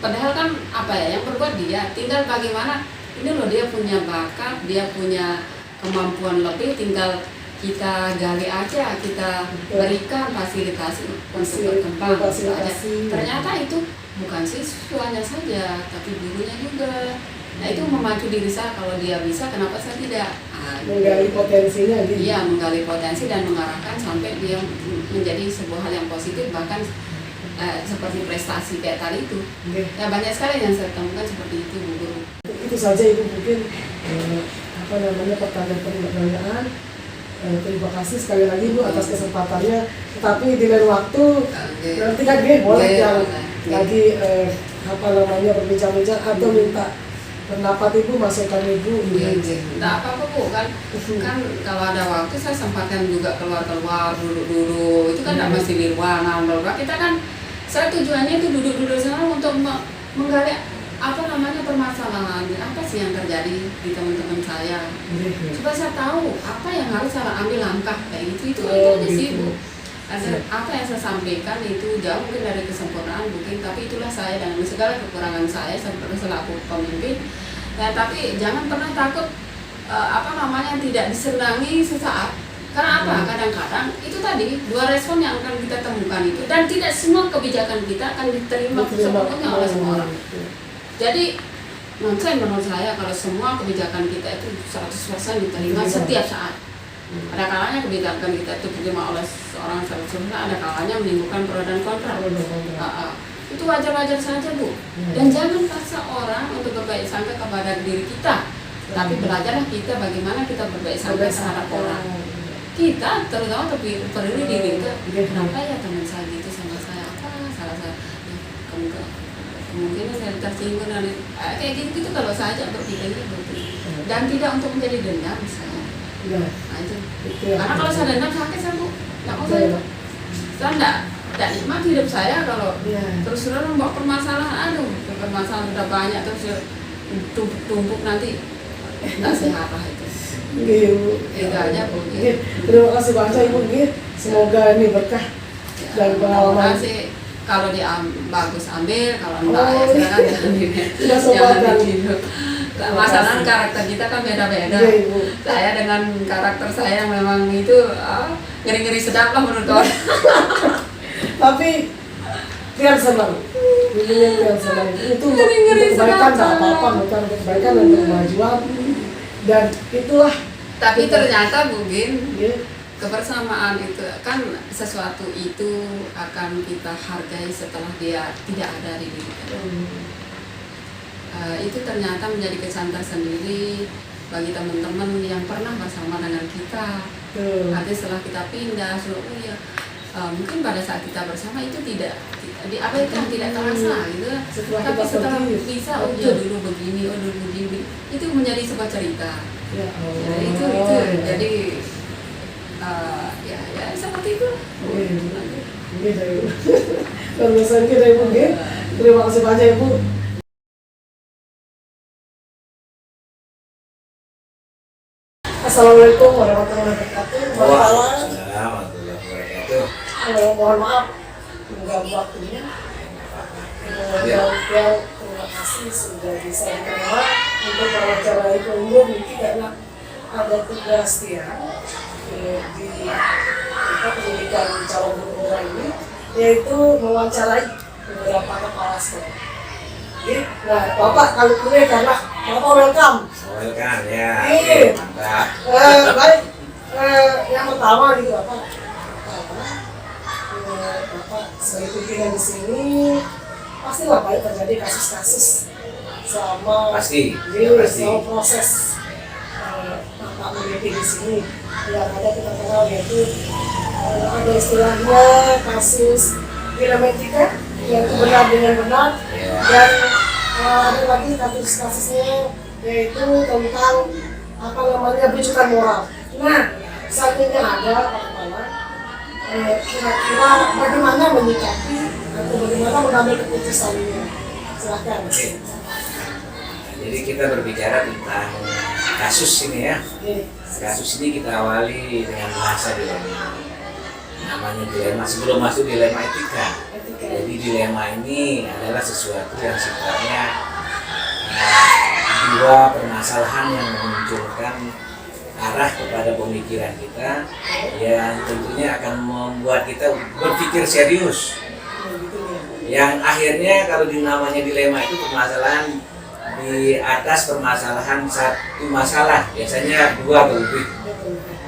padahal kan yang berbuat dia, tinggal bagaimana ini loh, dia punya bakat, dia punya kemampuan lebih, tinggal kita gali aja, kita berikan fasilitasi untuk berkembang aja. Ternyata itu bukan siswanya saja, tapi gurunya juga. Nah itu memacu diri saya, kalau dia bisa, kenapa saya tidak? Menggali potensinya gitu. Iya, menggali potensi dan mengarahkan sampai dia menjadi sebuah hal yang positif, bahkan seperti prestasi kayak tadi itu. Ya banyak sekali yang saya temukan seperti itu Bu Guru. Itu saja Ibu mungkin pertanyaan. Terima kasih sekali lagi Bu atas kesempatannya. Tetapi di lain waktu nanti kan boleh yang lagi berbincang-bincang atau minta pendapat ibu, masukan ibu. Iya, nggak apa-apa Bu, kan kalau ada waktu saya sempatkan juga keluar duduk-duduk, itu kan nggak mesti di ruangan, kita kan, saya tujuannya itu duduk-duduk sana untuk menggali apa namanya permasalahan, apa sih yang terjadi di teman-teman saya, supaya saya tahu apa yang harus saya ambil langkah kayak itu aja sih Bu. Apa yang saya sampaikan itu jauh mungkin dari kesempurnaan mungkin, tapi itulah saya dengan segala kekurangan saya selaku pemimpin. Ya, tapi jangan pernah takut tidak disenangi sesaat. Karena apa? Kadang-kadang itu tadi dua respon yang akan kita temukan itu, dan tidak semua kebijakan kita akan diterima sepenuhnya oleh semua orang. Jadi menurut saya kalau semua kebijakan kita itu 100% diterima setiap saat. Ada kalanya kebijakan kita itu diterima oleh seorang ada kalanya menimbulkan pro dan kontra. Itu wajar-wajar saja Bu. Dan jangan paksa orang untuk berbaik sangka kepada diri kita. Tapi belajarlah kita bagaimana kita berbaik sangka terhadap orang. Kita terutama peduli diri kita. Kenapa ya teman saya gitu sama saya? Apa salah saya? Kemungkinan saya tersinggung dan kayak gitu kalau saya aja berpikirnya begitu. Dan tidak untuk menjadi dendam saya. Nah itu. Karena kalau saya dendam sakit saya Bu. Nggak mau saya itu. Saya tidak nikmat hidup saya kalau terus bawa permasalahan, permasalahan udah banyak terus tumpuk nanti nggak sehat lah itu. Itu aja Bu. Terima kasih banyak Ibu. Semoga ini berkah dan pengalaman. Kalau bagus ambil, kalau enggak ya silakan jangan hidup. Masalah karakter kita kan beda-beda. Saya dengan karakter saya yang memang itu ngeri-ngeri sedap lah menurut orang. Tapi biar senang. Biar senang. Itu untuk kebaikan tak apa-apa, bukan untuk kebaikan dan untuk kemajuan. Dan itulah. Tapi ternyata mungkin kebersamaan itu kan sesuatu itu akan kita hargai setelah dia tidak ada di diri kita. Itu ternyata menjadi kesan tersendiri bagi teman-teman yang pernah bersama dengan kita. Artinya setelah kita pindah, mungkin pada saat kita bersama itu tidak terasa gitu. Tapi setelah bisa, dulu begini, itu menjadi sebuah cerita. Itu jadi ya seperti itu. Terima kasih banyak Ibu. Assalamualaikum warahmatullahi wabarakatuh. Warahmatullahi wabarakatuh. Mohon maaf mengganggu waktunya. Terima kasih sudah bisa diterima untuk wawancara itu umum ini karena ada tugas dia di pendidikan calon gubernur ini, yaitu mewawancarai beberapa kepala sekolah. Nah, Bapak kalau boleh karena Bapak welcome. Welcome ya. Mantap. Baik. Yang pertama gitu Bapak sebagai pimpinan di sini pastilah banyak terjadi kasus-kasus selama selama proses Bapak memimpin di sini. Yang ada kita kenal yaitu ada istilahnya kasus dilematika yang benar dengan benar, dan ada lagi kasus-kasusnya yaitu tentang bujukan moral. Nah, seandainya ada Pak Kepala, kira-kira bagaimana menyikapi atau bagaimana mengambil keputusannya? Silakan. Jadi kita berbicara tentang kasus ini ya. Kasus ini kita awali dengan bahasa dilema. Namanya dilema, sebelum masuk dilema etika. Jadi dilema ini adalah sesuatu yang sifatnya dua permasalahan yang memunculkan arah kepada pemikiran kita yang tentunya akan membuat kita berpikir serius. Yang akhirnya kalau namanya dilema itu permasalahan di atas permasalahan satu masalah, biasanya dua atau lebih.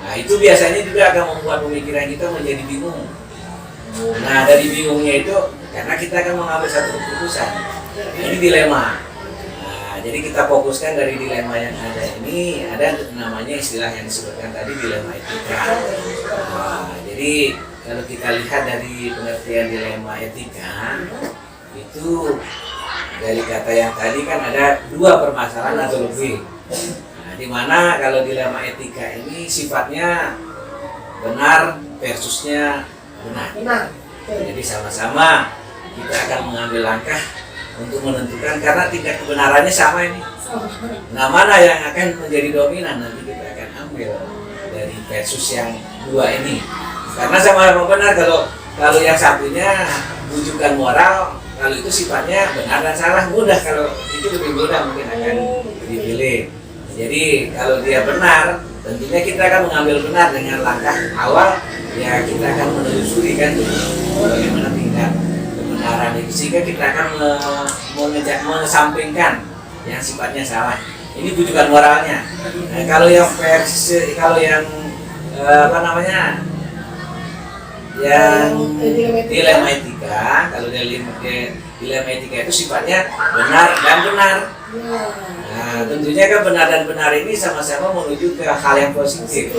Nah itu biasanya juga akan membuat pemikiran kita menjadi bingung. Nah dari bingungnya itu karena kita akan mengambil satu keputusan, ini dilema. Nah jadi kita fokuskan dari dilema yang ada ini, ada namanya istilah yang disebutkan tadi dilema etika. Nah, jadi kalau kita lihat dari pengertian dilema etika itu dari kata yang tadi kan ada dua permasalahan atau lebih. Nah, di mana kalau dilema etika ini sifatnya benar versusnya benar. Benar. Jadi sama-sama kita akan mengambil langkah untuk menentukan karena tingkat kebenarannya sama ini. Nah, mana yang akan menjadi dominan nanti kita akan ambil dari versus yang dua ini. Karena sama-sama benar kalau yang satunya rujukan moral, kalau itu sifatnya benar dan salah mudah, kalau itu lebih mudah mungkin akan dipilih. Jadi kalau dia benar, tentunya kita akan mengambil benar dengan langkah awal ya kita akan menelusuri kan bagaimana tingkat kebenaran itu sehingga kita akan mengesampingkan yang sifatnya salah. Ini rujukan moralnya. Nah, kalau yang yang dilema etika, kalau dilema etika itu sifatnya benar dan benar. Nah, tentunya kan benar dan benar ini sama-sama menuju ke hal yang positif,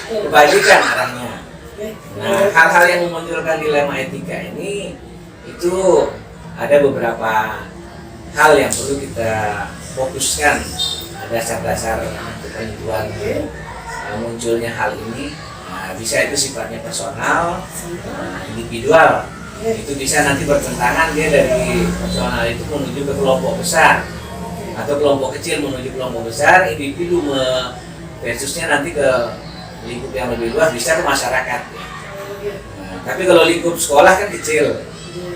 kebaikan arahnya. Nah, hal-hal yang memunculkan dilema etika ini itu ada beberapa hal yang perlu kita fokuskan, dasar-dasar penentuan munculnya hal ini. Nah, bisa itu sifatnya personal, individual. Itu bisa nanti bertentangan dia dari personal itu menuju ke kelompok besar atau kelompok kecil menuju kelompok besar, individu versusnya nanti ke lingkup yang lebih luas, bisa ke masyarakat. Nah, tapi kalau lingkup sekolah kan kecil.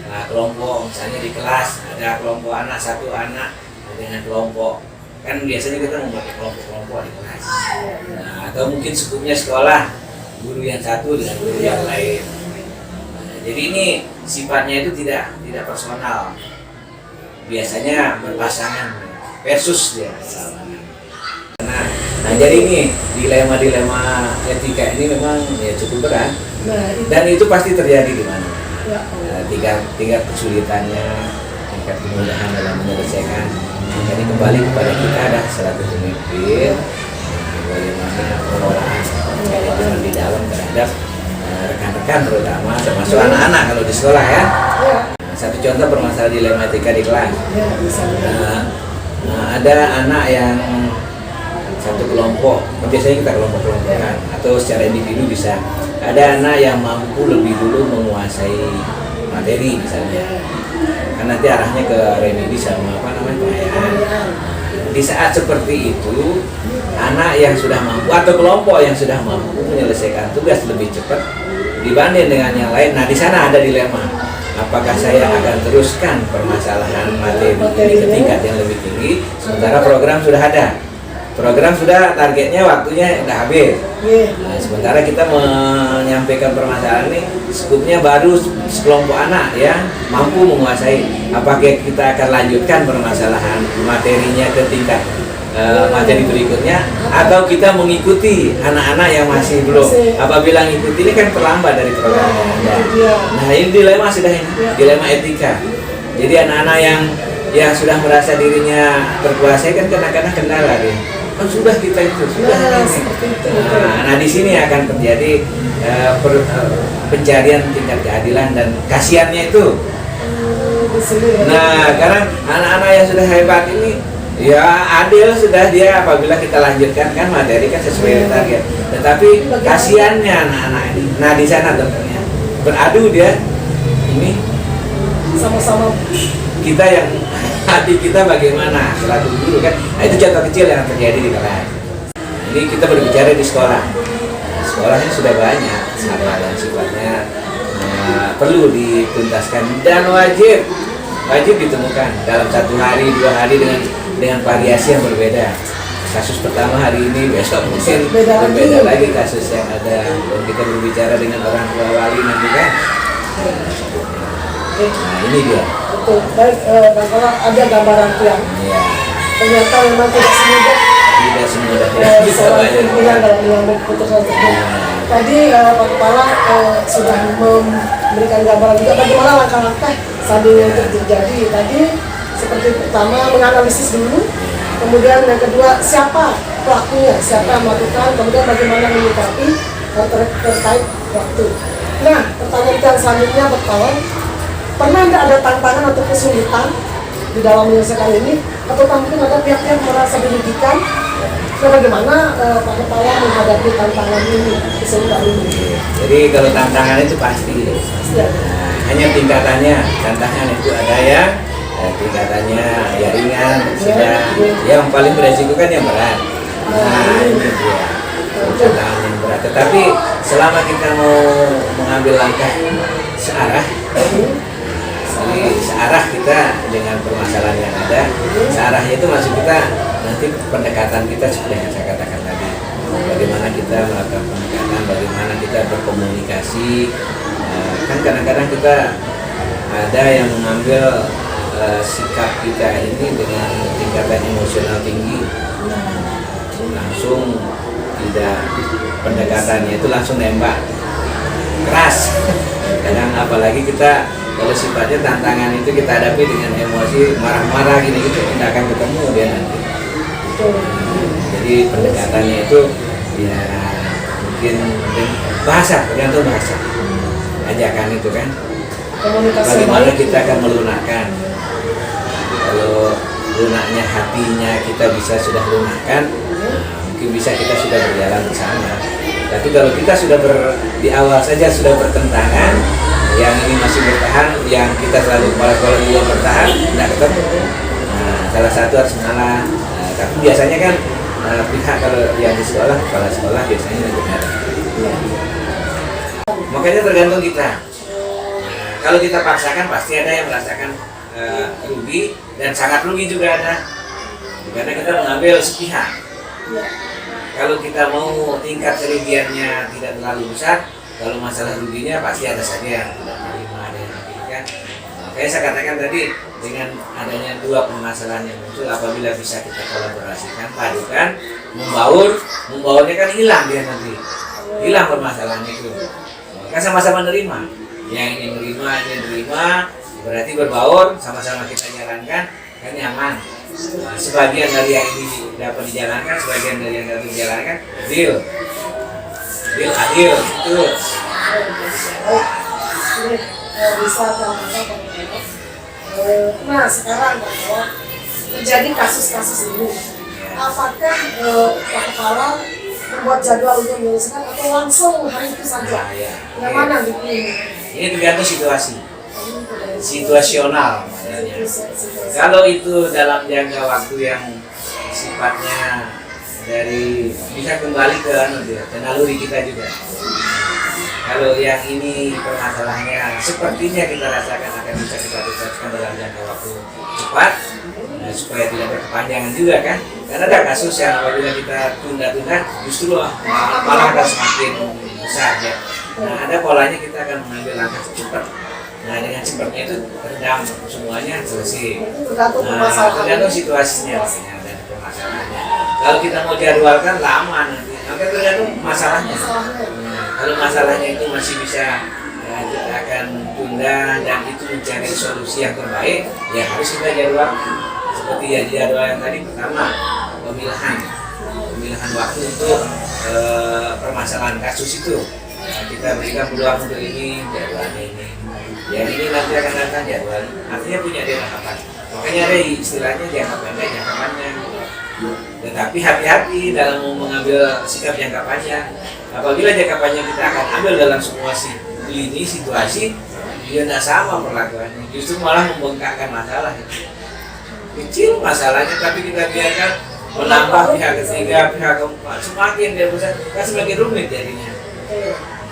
Nah, kelompok misalnya di kelas ada kelompok anak, satu anak dengan kelompok, kan biasanya kita membuat kelompok-kelompok di kelas. Nah, atau mungkin skupnya sekolah, guru yang satu dengan guru yang lain. Nah, jadi ini sifatnya itu tidak personal, biasanya berpasangan versus dia. Nah, jadi ini dilema etika ini memang ya cukup berat, dan itu pasti terjadi di mana. Tingkat kesulitannya, tingkat kemudahan dalam menyelesaikan. Jadi kembali kepada kita ada selaku pemimpin, bagaimana pengelolaan manajemen di dalam terhadap rekan-rekan terutama termasuk anak-anak kalau di sekolah ya. Satu contoh permasalahan dilema etika di kelas. Ada anak yang satu kelompok, biasanya kita kelompok-kelompokan atau secara individu bisa. Ada anak yang mampu lebih dulu menguasai materi misalnya, kan nanti arahnya ke remedi sama pengayaan. Di saat seperti itu, anak yang sudah mampu atau kelompok yang sudah mampu menyelesaikan tugas lebih cepat dibanding dengan yang lain. Nah, di sana ada dilema. Apakah saya akan teruskan permasalahan materi ini ke tingkat yang lebih tinggi, sementara program sudah ada. Program sudah targetnya waktunya udah habis. Nah, sementara kita menyampaikan permasalahan ini skupnya baru sekelompok anak ya mampu menguasai. Apakah kita akan lanjutkan permasalahan materinya ke tingkat materi berikutnya atau kita mengikuti anak-anak yang masih belum? Apabila mengikuti ini kan terlambat dari program yang ada. Nah, ini dilema sudah ini, dilema etika. Jadi anak-anak yang sudah merasa dirinya terkuasai kan kadang-kadang kendala deh. Oh, sudah kita itu sudah ini. Nah, di sini akan terjadi pencarian tingkat keadilan dan kasihannya itu. Nah, karena anak-anak yang sudah hebat ini ya adil sudah dia apabila kita lanjutkan kan materi kan sesuai target. Tetapi kasihannya anak-anak ini. Nah, di sana tentunya beradu dia ini sama-sama kita yang hati kita bagaimana selaku guru kan. Nah, itu contoh kecil yang terjadi di kelas. Ini kita berbicara di sekolah. Sekolahnya sudah banyak hal-hal yang sifatnya perlu dituntaskan dan wajib ditemukan dalam 1 hari 2 hari dengan variasi yang berbeda. Kasus pertama hari ini, besok mungkin berbeda lagi kasus yang ada. Dan kita berbicara dengan orang tua wali nanti kan. Nah, ini dia. Betul. Baik, Bang Kala, ada gambaran yang ternyata memang tidak semudah seorang pimpinan dalam mengambil keputusan tersebut. Tadi Pak Kepala sudah memberikan gambaran juga bagaimana langkah-langkah sambil untuk terjadi. Tadi seperti pertama menganalisis dulu, kemudian yang kedua siapa pelakunya, siapa yang melakukan, kemudian bagaimana menyikapi terkait waktu. Nah, pertanyaan yang selanjutnya Pak Kepala, pernah nggak ada tantangan atau kesulitan di dalam menyelesaikan ini, atau mungkin ada pihak-pihak merasa dirugikan? Bagaimana Pak Kepala menghadapi tantangan ini, kesulitan ini? Jadi kalau tantangan itu pasti. Ya. Hanya tingkatannya, tantangan itu ada yang tingkatannya ya ringan, sedang, yang paling beresiko kan yang berat. Nah ini dia tantangan yang berat. Tetapi selama kita mau mengambil langkah searah, jadi searah kita dengan permasalahan yang ada, searahnya itu maksud kita nanti pendekatan kita seperti yang saya katakan tadi, bagaimana kita melakukan pendekatan, bagaimana kita berkomunikasi. Kan kadang-kadang kita ada yang mengambil sikap kita ini dengan tingkatan emosional tinggi, langsung tidak, pendekatannya itu langsung nembak keras. Kadang apalagi kita kalau sifatnya tantangan itu kita hadapi dengan emosi marah-marah gini gitu, tidak akan ketemu dia nanti. Jadi pendekatannya itu ya mungkin bahasa, tergantung bahasa ajakan itu kan, bagaimana kita akan melunakkan. Kalau lunaknya hatinya kita bisa sudah lunakkan, mungkin bisa kita sudah berjalan ke sana. Tapi kalau kita sudah di awal saja sudah bertentangan, yang ini masih bertahan, yang kita selalu kepala-kepala juga bertahan, tidak ketemu. Nah, salah satu harus mengalah. Tapi biasanya kan pihak kalau yang di sekolah, kepala sekolah biasanya yang benar. Makanya tergantung kita. Kalau kita paksakan pasti ada yang merasakan rugi, dan sangat rugi juga ada, karena kita mengambil sepihak. Kalau kita mau tingkat kerugiannya tidak terlalu besar, kalau masalah ruginya pasti ada saja yang tidak menerima, ada yang menginginkan. Kayak saya katakan tadi, dengan adanya dua permasalahan yang muncul, apabila bisa kita kolaborasikan, padukan, membaurnya kan hilang dia nanti, hilang permasalahannya itu. Kan sama-sama nerima, yang ini nerima, ini nerima, berarti berbaur, sama-sama kita jalankan, kan nyaman. Nah, sebagian dari yang ini dapat dijalankan, sebagian dari yang dapat dijalankan, deal adil, itu. Bisa nah sekarang bahwa terjadi kasus-kasus ini, apakah Pak Kepala membuat jadwal untuk menyelesaikan atau langsung hari itu saja? Yang mana dipilih? Ini tergantung situasi, situasional. Kalau itu dalam jangka waktu yang sifatnya dari bisa kembali ke naluri kita juga. Kalau yang ini permasalahannya sepertinya kita rasakan akan bisa kita selesaikan dalam jangka waktu cepat, supaya tidak berkepanjangan juga kan. Karena ada kasus yang apabila kita tunda-tunda justru malah akan semakin besar ya. Nah ada polanya kita akan mengambil langkah cepat. Nah dengan cepatnya itu redam semuanya selesai. Tergantung situasinya dan permasalahannya. Kalau kita mau jadwalkan lama nanti, tergantung masalahnya. Kalau masalahnya itu masih bisa, kita akan tunda dan itu mencari solusi yang terbaik, ya harus kita jadwal. Seperti ya jadwal yang tadi, pertama pemilihan waktu untuk permasalahan kasus itu. Kita berikan peluang untuk ini, jadwalnya ini. Yang ini nanti akan datang jadwal. Artinya punya jangka kapan. Makanya ada istilahnya jangka pendek, jangka panjang. Tetapi hati-hati dalam mengambil sikap jangka panjang. Apabila jangka panjang kita akan ambil dalam semua situasi, dia tidak sama perlakuannya. Justru malah membengkakkan masalah. Kecil masalahnya, tapi kita biarkan menambah pihak ketiga, pihak keempat, semakin dia besar, kan semakin rumit jadinya.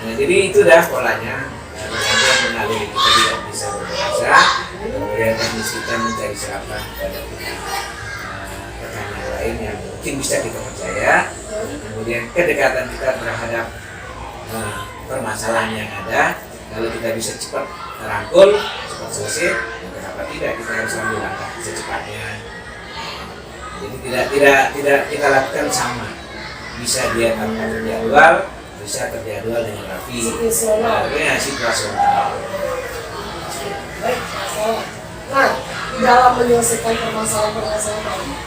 Nah, jadi itu dah polanya. Kemudian mengaliri kita tidak bisa berbahasa, kemudian teknis kita mencari serapan kepada pihak rekan yang lain yang mungkin bisa kita percaya. Kemudian kedekatan kita terhadap permasalahan yang ada, kalau kita bisa cepat terangkul, cepat selesai, kenapa tidak kita harus ambil langkah secepatnya. Jadi tidak kita lakukan sama, bisa dia tanpa terjadwal, bisa terjadwal dengan rapi, situasional. Baik, nah dalam menyelesaikan permasalahan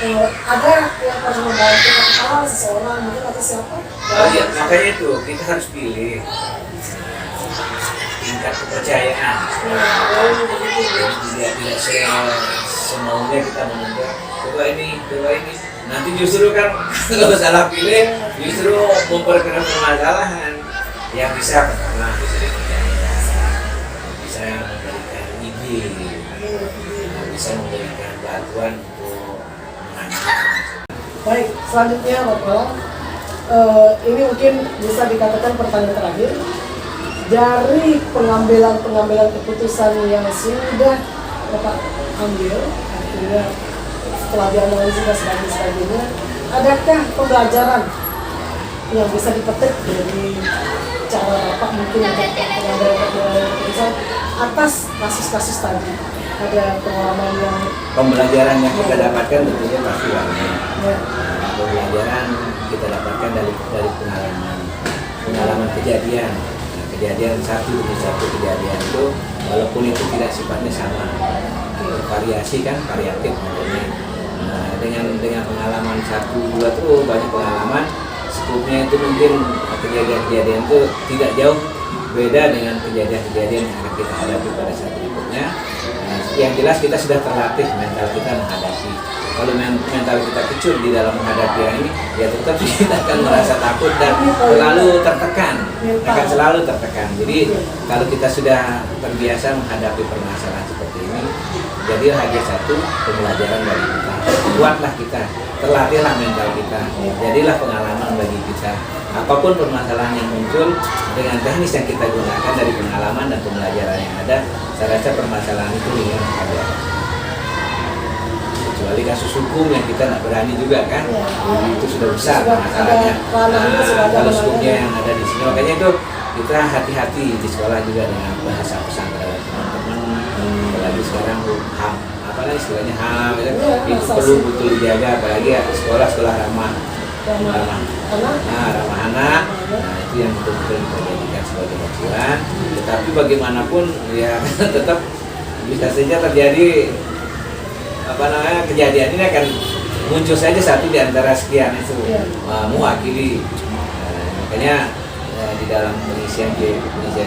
ada yang pernah membantu Pak Kepala, seseorang mungkin atau siapa? Ya, makanya itu kita harus pilih tingkat kepercayaan. Jadi tidak semaunya kita menunda coba ini. Nanti justru kan kalau salah pilih justru memperkeruh permasalahan yang bisa pertama bisa memberikan ide, bisa memberikan bantuan untuk menangani. Baik, selanjutnya Bapak, ini mungkin bisa dikatakan pertanyaan terakhir. Dari pengambilan keputusan yang sudah Bapak ambil, artinya setelah dianalisis dan sebagainya, adakah pembelajaran yang bisa dipetik dari cara Bapak mungkin untuk pengambilan keputusan atas kasus-kasus tadi? Ada pengalaman yang Pembelajaran yang kita dapatkan tentunya pasti banyak. ya, Pembelajaran kita dapatkan dari pengalaman kejadian. Nah, kejadian satu demi satu kejadian itu walaupun itu tidak sifatnya sama, variasi kan, variatif namanya. Nah, dengan pengalaman satu dua tuh banyak pengalaman, skupnya itu mungkin kejadian-kejadian itu tidak jauh beda dengan kejadian-kejadian yang akan kita hadapi pada saat berikutnya. Nah, yang jelas kita sudah terlatih mental kita menghadapi. Kalau mental kita kecut di dalam menghadapi yang ini, ya tetap kita akan merasa takut dan selalu tertekan, akan selalu tertekan. Jadi kalau kita sudah terbiasa menghadapi permasalahan seperti ini, jadilah hanya satu pembelajaran bagi kita. Kuatlah kita, terlatihlah mental kita, jadilah pengalaman bagi kita. Apapun permasalahan yang muncul dengan teknis yang kita gunakan dari pengalaman dan pembelajaran yang ada, saya rasa permasalahan itu ringan ada. Kecuali kasus hukum yang kita nggak berani juga kan, itu sudah besar masalahnya. Kalau hukumnya yang ada di sini, makanya itu kita hati-hati di sekolah juga dengan bahasa pesan terhadap teman-teman. Apalagi sekarang HAM, apalagi istilahnya HAM, itu perlu betul dijaga. Apalagi ya sekolah ramah anak. Nah itu yang betul-betul kita jadikan sebagai acuan. Tetapi bagaimanapun ya tetap bisa saja terjadi kejadian ini akan muncul saja satu di antara sekian itu mewakili. Makanya di dalam pengisian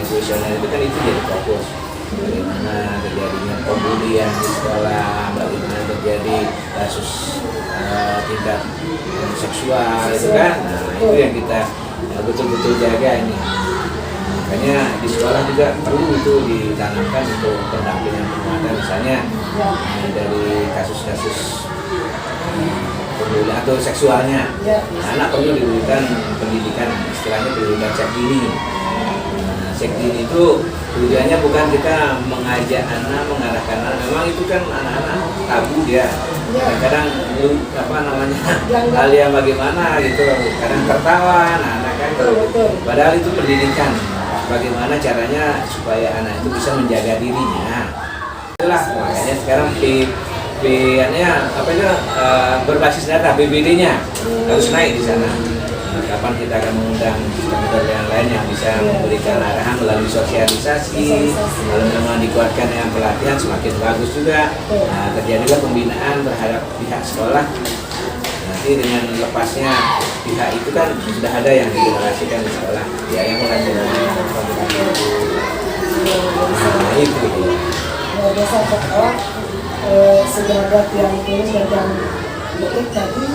kuesioner itu kan itu jadi fokus. Bagaimana terjadinya pembulian di sekolah, bagaimana terjadi kasus tindak seksual itu kan. Nah itu yang kita betul-betul jaga ini. Makanya di sekolah juga perlu itu ditanamkan untuk pendampingan penguatan, misalnya dari kasus-kasus pembulian atau seksualnya. Anak perlu diberikan pendidikan, istilahnya pendidikan cek dini. Cek dini itu tujuannya bukan kita mengajak anak, mengarahkan anak. Memang itu kan anak-anak tabu dia. Kadang hal yang bagaimana gitu, kadang tertawa anak-anak kan. Padahal itu pendidikan. Bagaimana caranya supaya anak itu bisa menjaga dirinya. Itulah makanya sekarang berbasis data BBD-nya harus naik di sana. Kapan kita akan mengundang stakeholder yang lain yang bisa memberikan arahan melalui sosialisasi, lalu memang dikuatkan dengan pelatihan semakin bagus juga. Nah, terjadilah pembinaan terhadap pihak sekolah. Nanti dengan lepasnya pihak itu kan sudah ada yang digenerasikan di sekolah, ya yang mulai itu. Biasa sekolah sejagat yang tulis dan yang betul tadi,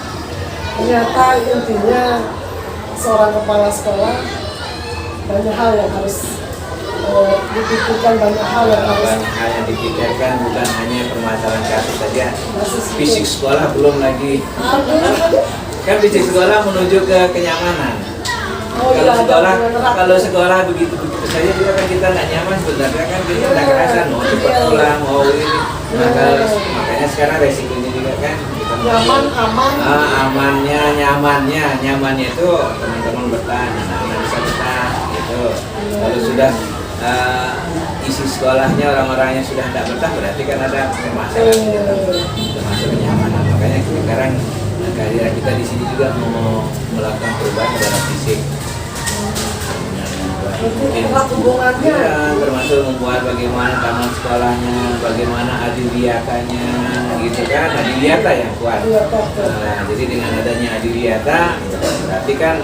ternyata intinya seorang kepala sekolah banyak hal yang harus dipikirkan, banyak hal yang dipikirkan, bukan hanya permasalahan kasus saja. Fisik sekolah belum lagi. Kan fisik sekolah menuju ke kenyamanan. Kalau sekolah begitu saja juga kan kita nggak nyaman sebenarnya kan, kita nggak kerasa mau cepat pulang, mau ini. Makanya sekarang resikonya juga kan kita nyaman, aman. nyamannya itu teman-teman betah, anak-anak bisa betah gitu. Kalau sudah isi sekolahnya orang-orangnya sudah tidak betah, berarti kan ada permasalahan di dalam termasuk kenyamanan. Makanya sekarang kehadiran kita di sini juga mau melakukan perubahan secara fisik. Hubungannya termasuk membuat bagaimana taman sekolahnya, bagaimana adiliatanya, gitu kan, adiliata yang kuat. Jadi dengan adanya adiliata, berarti kan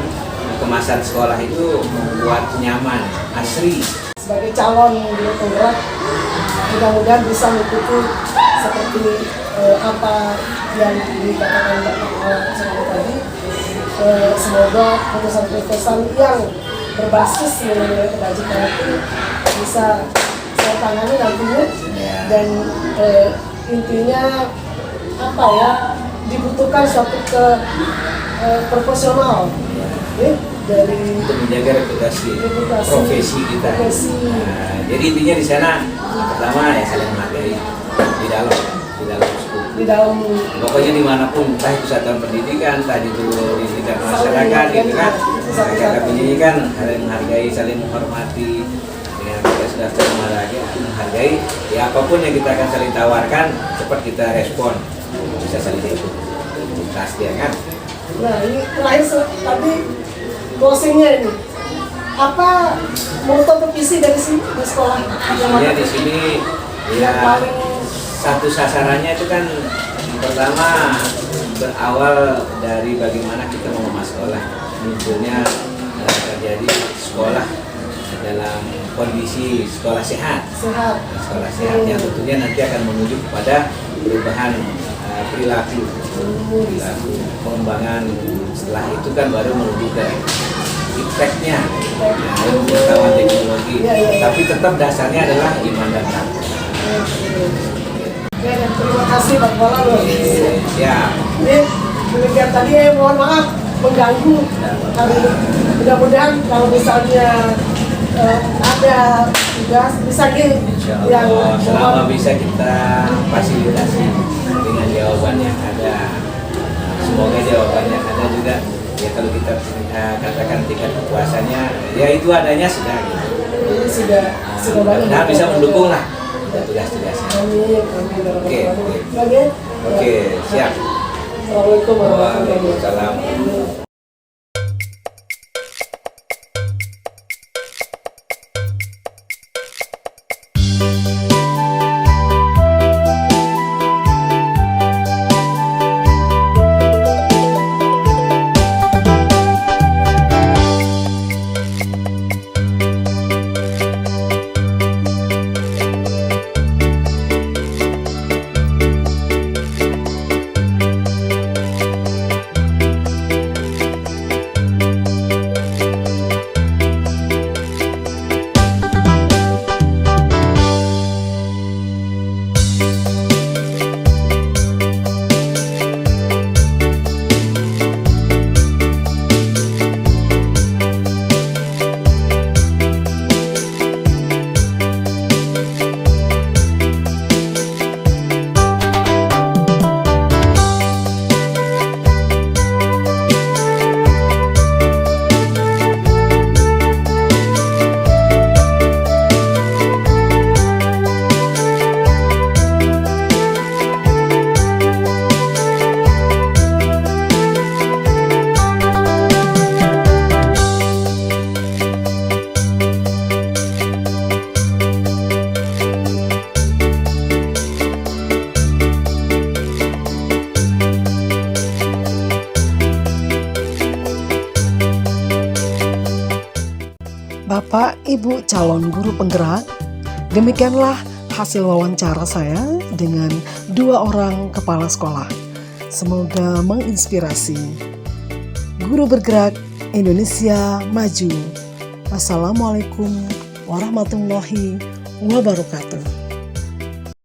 kemasan sekolah itu membuat nyaman, asri. Sebagai calon guru penggerak, mudah-mudahan bisa mengikuti seperti apa yang dikatakan Bapak Soekarno tadi, semoga putusan-putusan yang berbasis nilai kebajikan itu bisa saya tangani nantinya, dan intinya apa ya, dibutuhkan suatu proporsional dari untuk menjaga reputasi profesi kita. Nah, jadi intinya di sana pertama ya saling menghargai di dalam pokoknya dimanapun, entah itu satuan pendidikan, entah itu di tingkat masyarakat gitu kan, masyarakat pendidikan saling menghargai, saling menghormati, dengan kita sudah saling menghargai, ya apapun yang kita akan saling tawarkan cepat kita respon, bisa saling itu pasti ya kan. Nah ini terakhir tadi closingnya ini apa moto visi dari sini di sekolah? Ya di sini ya satu sasarannya itu kan pertama berawal dari bagaimana kita mengemas sekolah, munculnya terjadi sekolah dalam kondisi sekolah sehat. Sekolah sehat yang tentunya nanti akan menuju kepada perubahan perilaku, pengembangan. Setelah itu kan baru menuju ke impactnya, pengetahuan teknologi, tapi tetap dasarnya adalah iman dan takwa. Oke, terima kasih Pak Kepala loh. Ya. Ini demikian tadi, mohon maaf mengganggu hari ini. Mudah-mudahan kalau misalnya ada tugas bisa Insya Allah, selama bisa kita fasilitasi dengan jawaban yang ada. Semoga jawaban yang ada juga ya kalau kita katakan tingkat kepuasannya ya itu adanya sudah gitu. Sudah banyak. Nah, bisa mendukung lah tugas-tugasnya. Oke, siap. Assalamualaikum warahmatullahi Waalaikumsalam. Bapak, Ibu calon guru penggerak, demikianlah hasil wawancara saya dengan 2 orang kepala sekolah. Semoga menginspirasi. Guru bergerak Indonesia maju. Wassalamualaikum warahmatullahi wabarakatuh.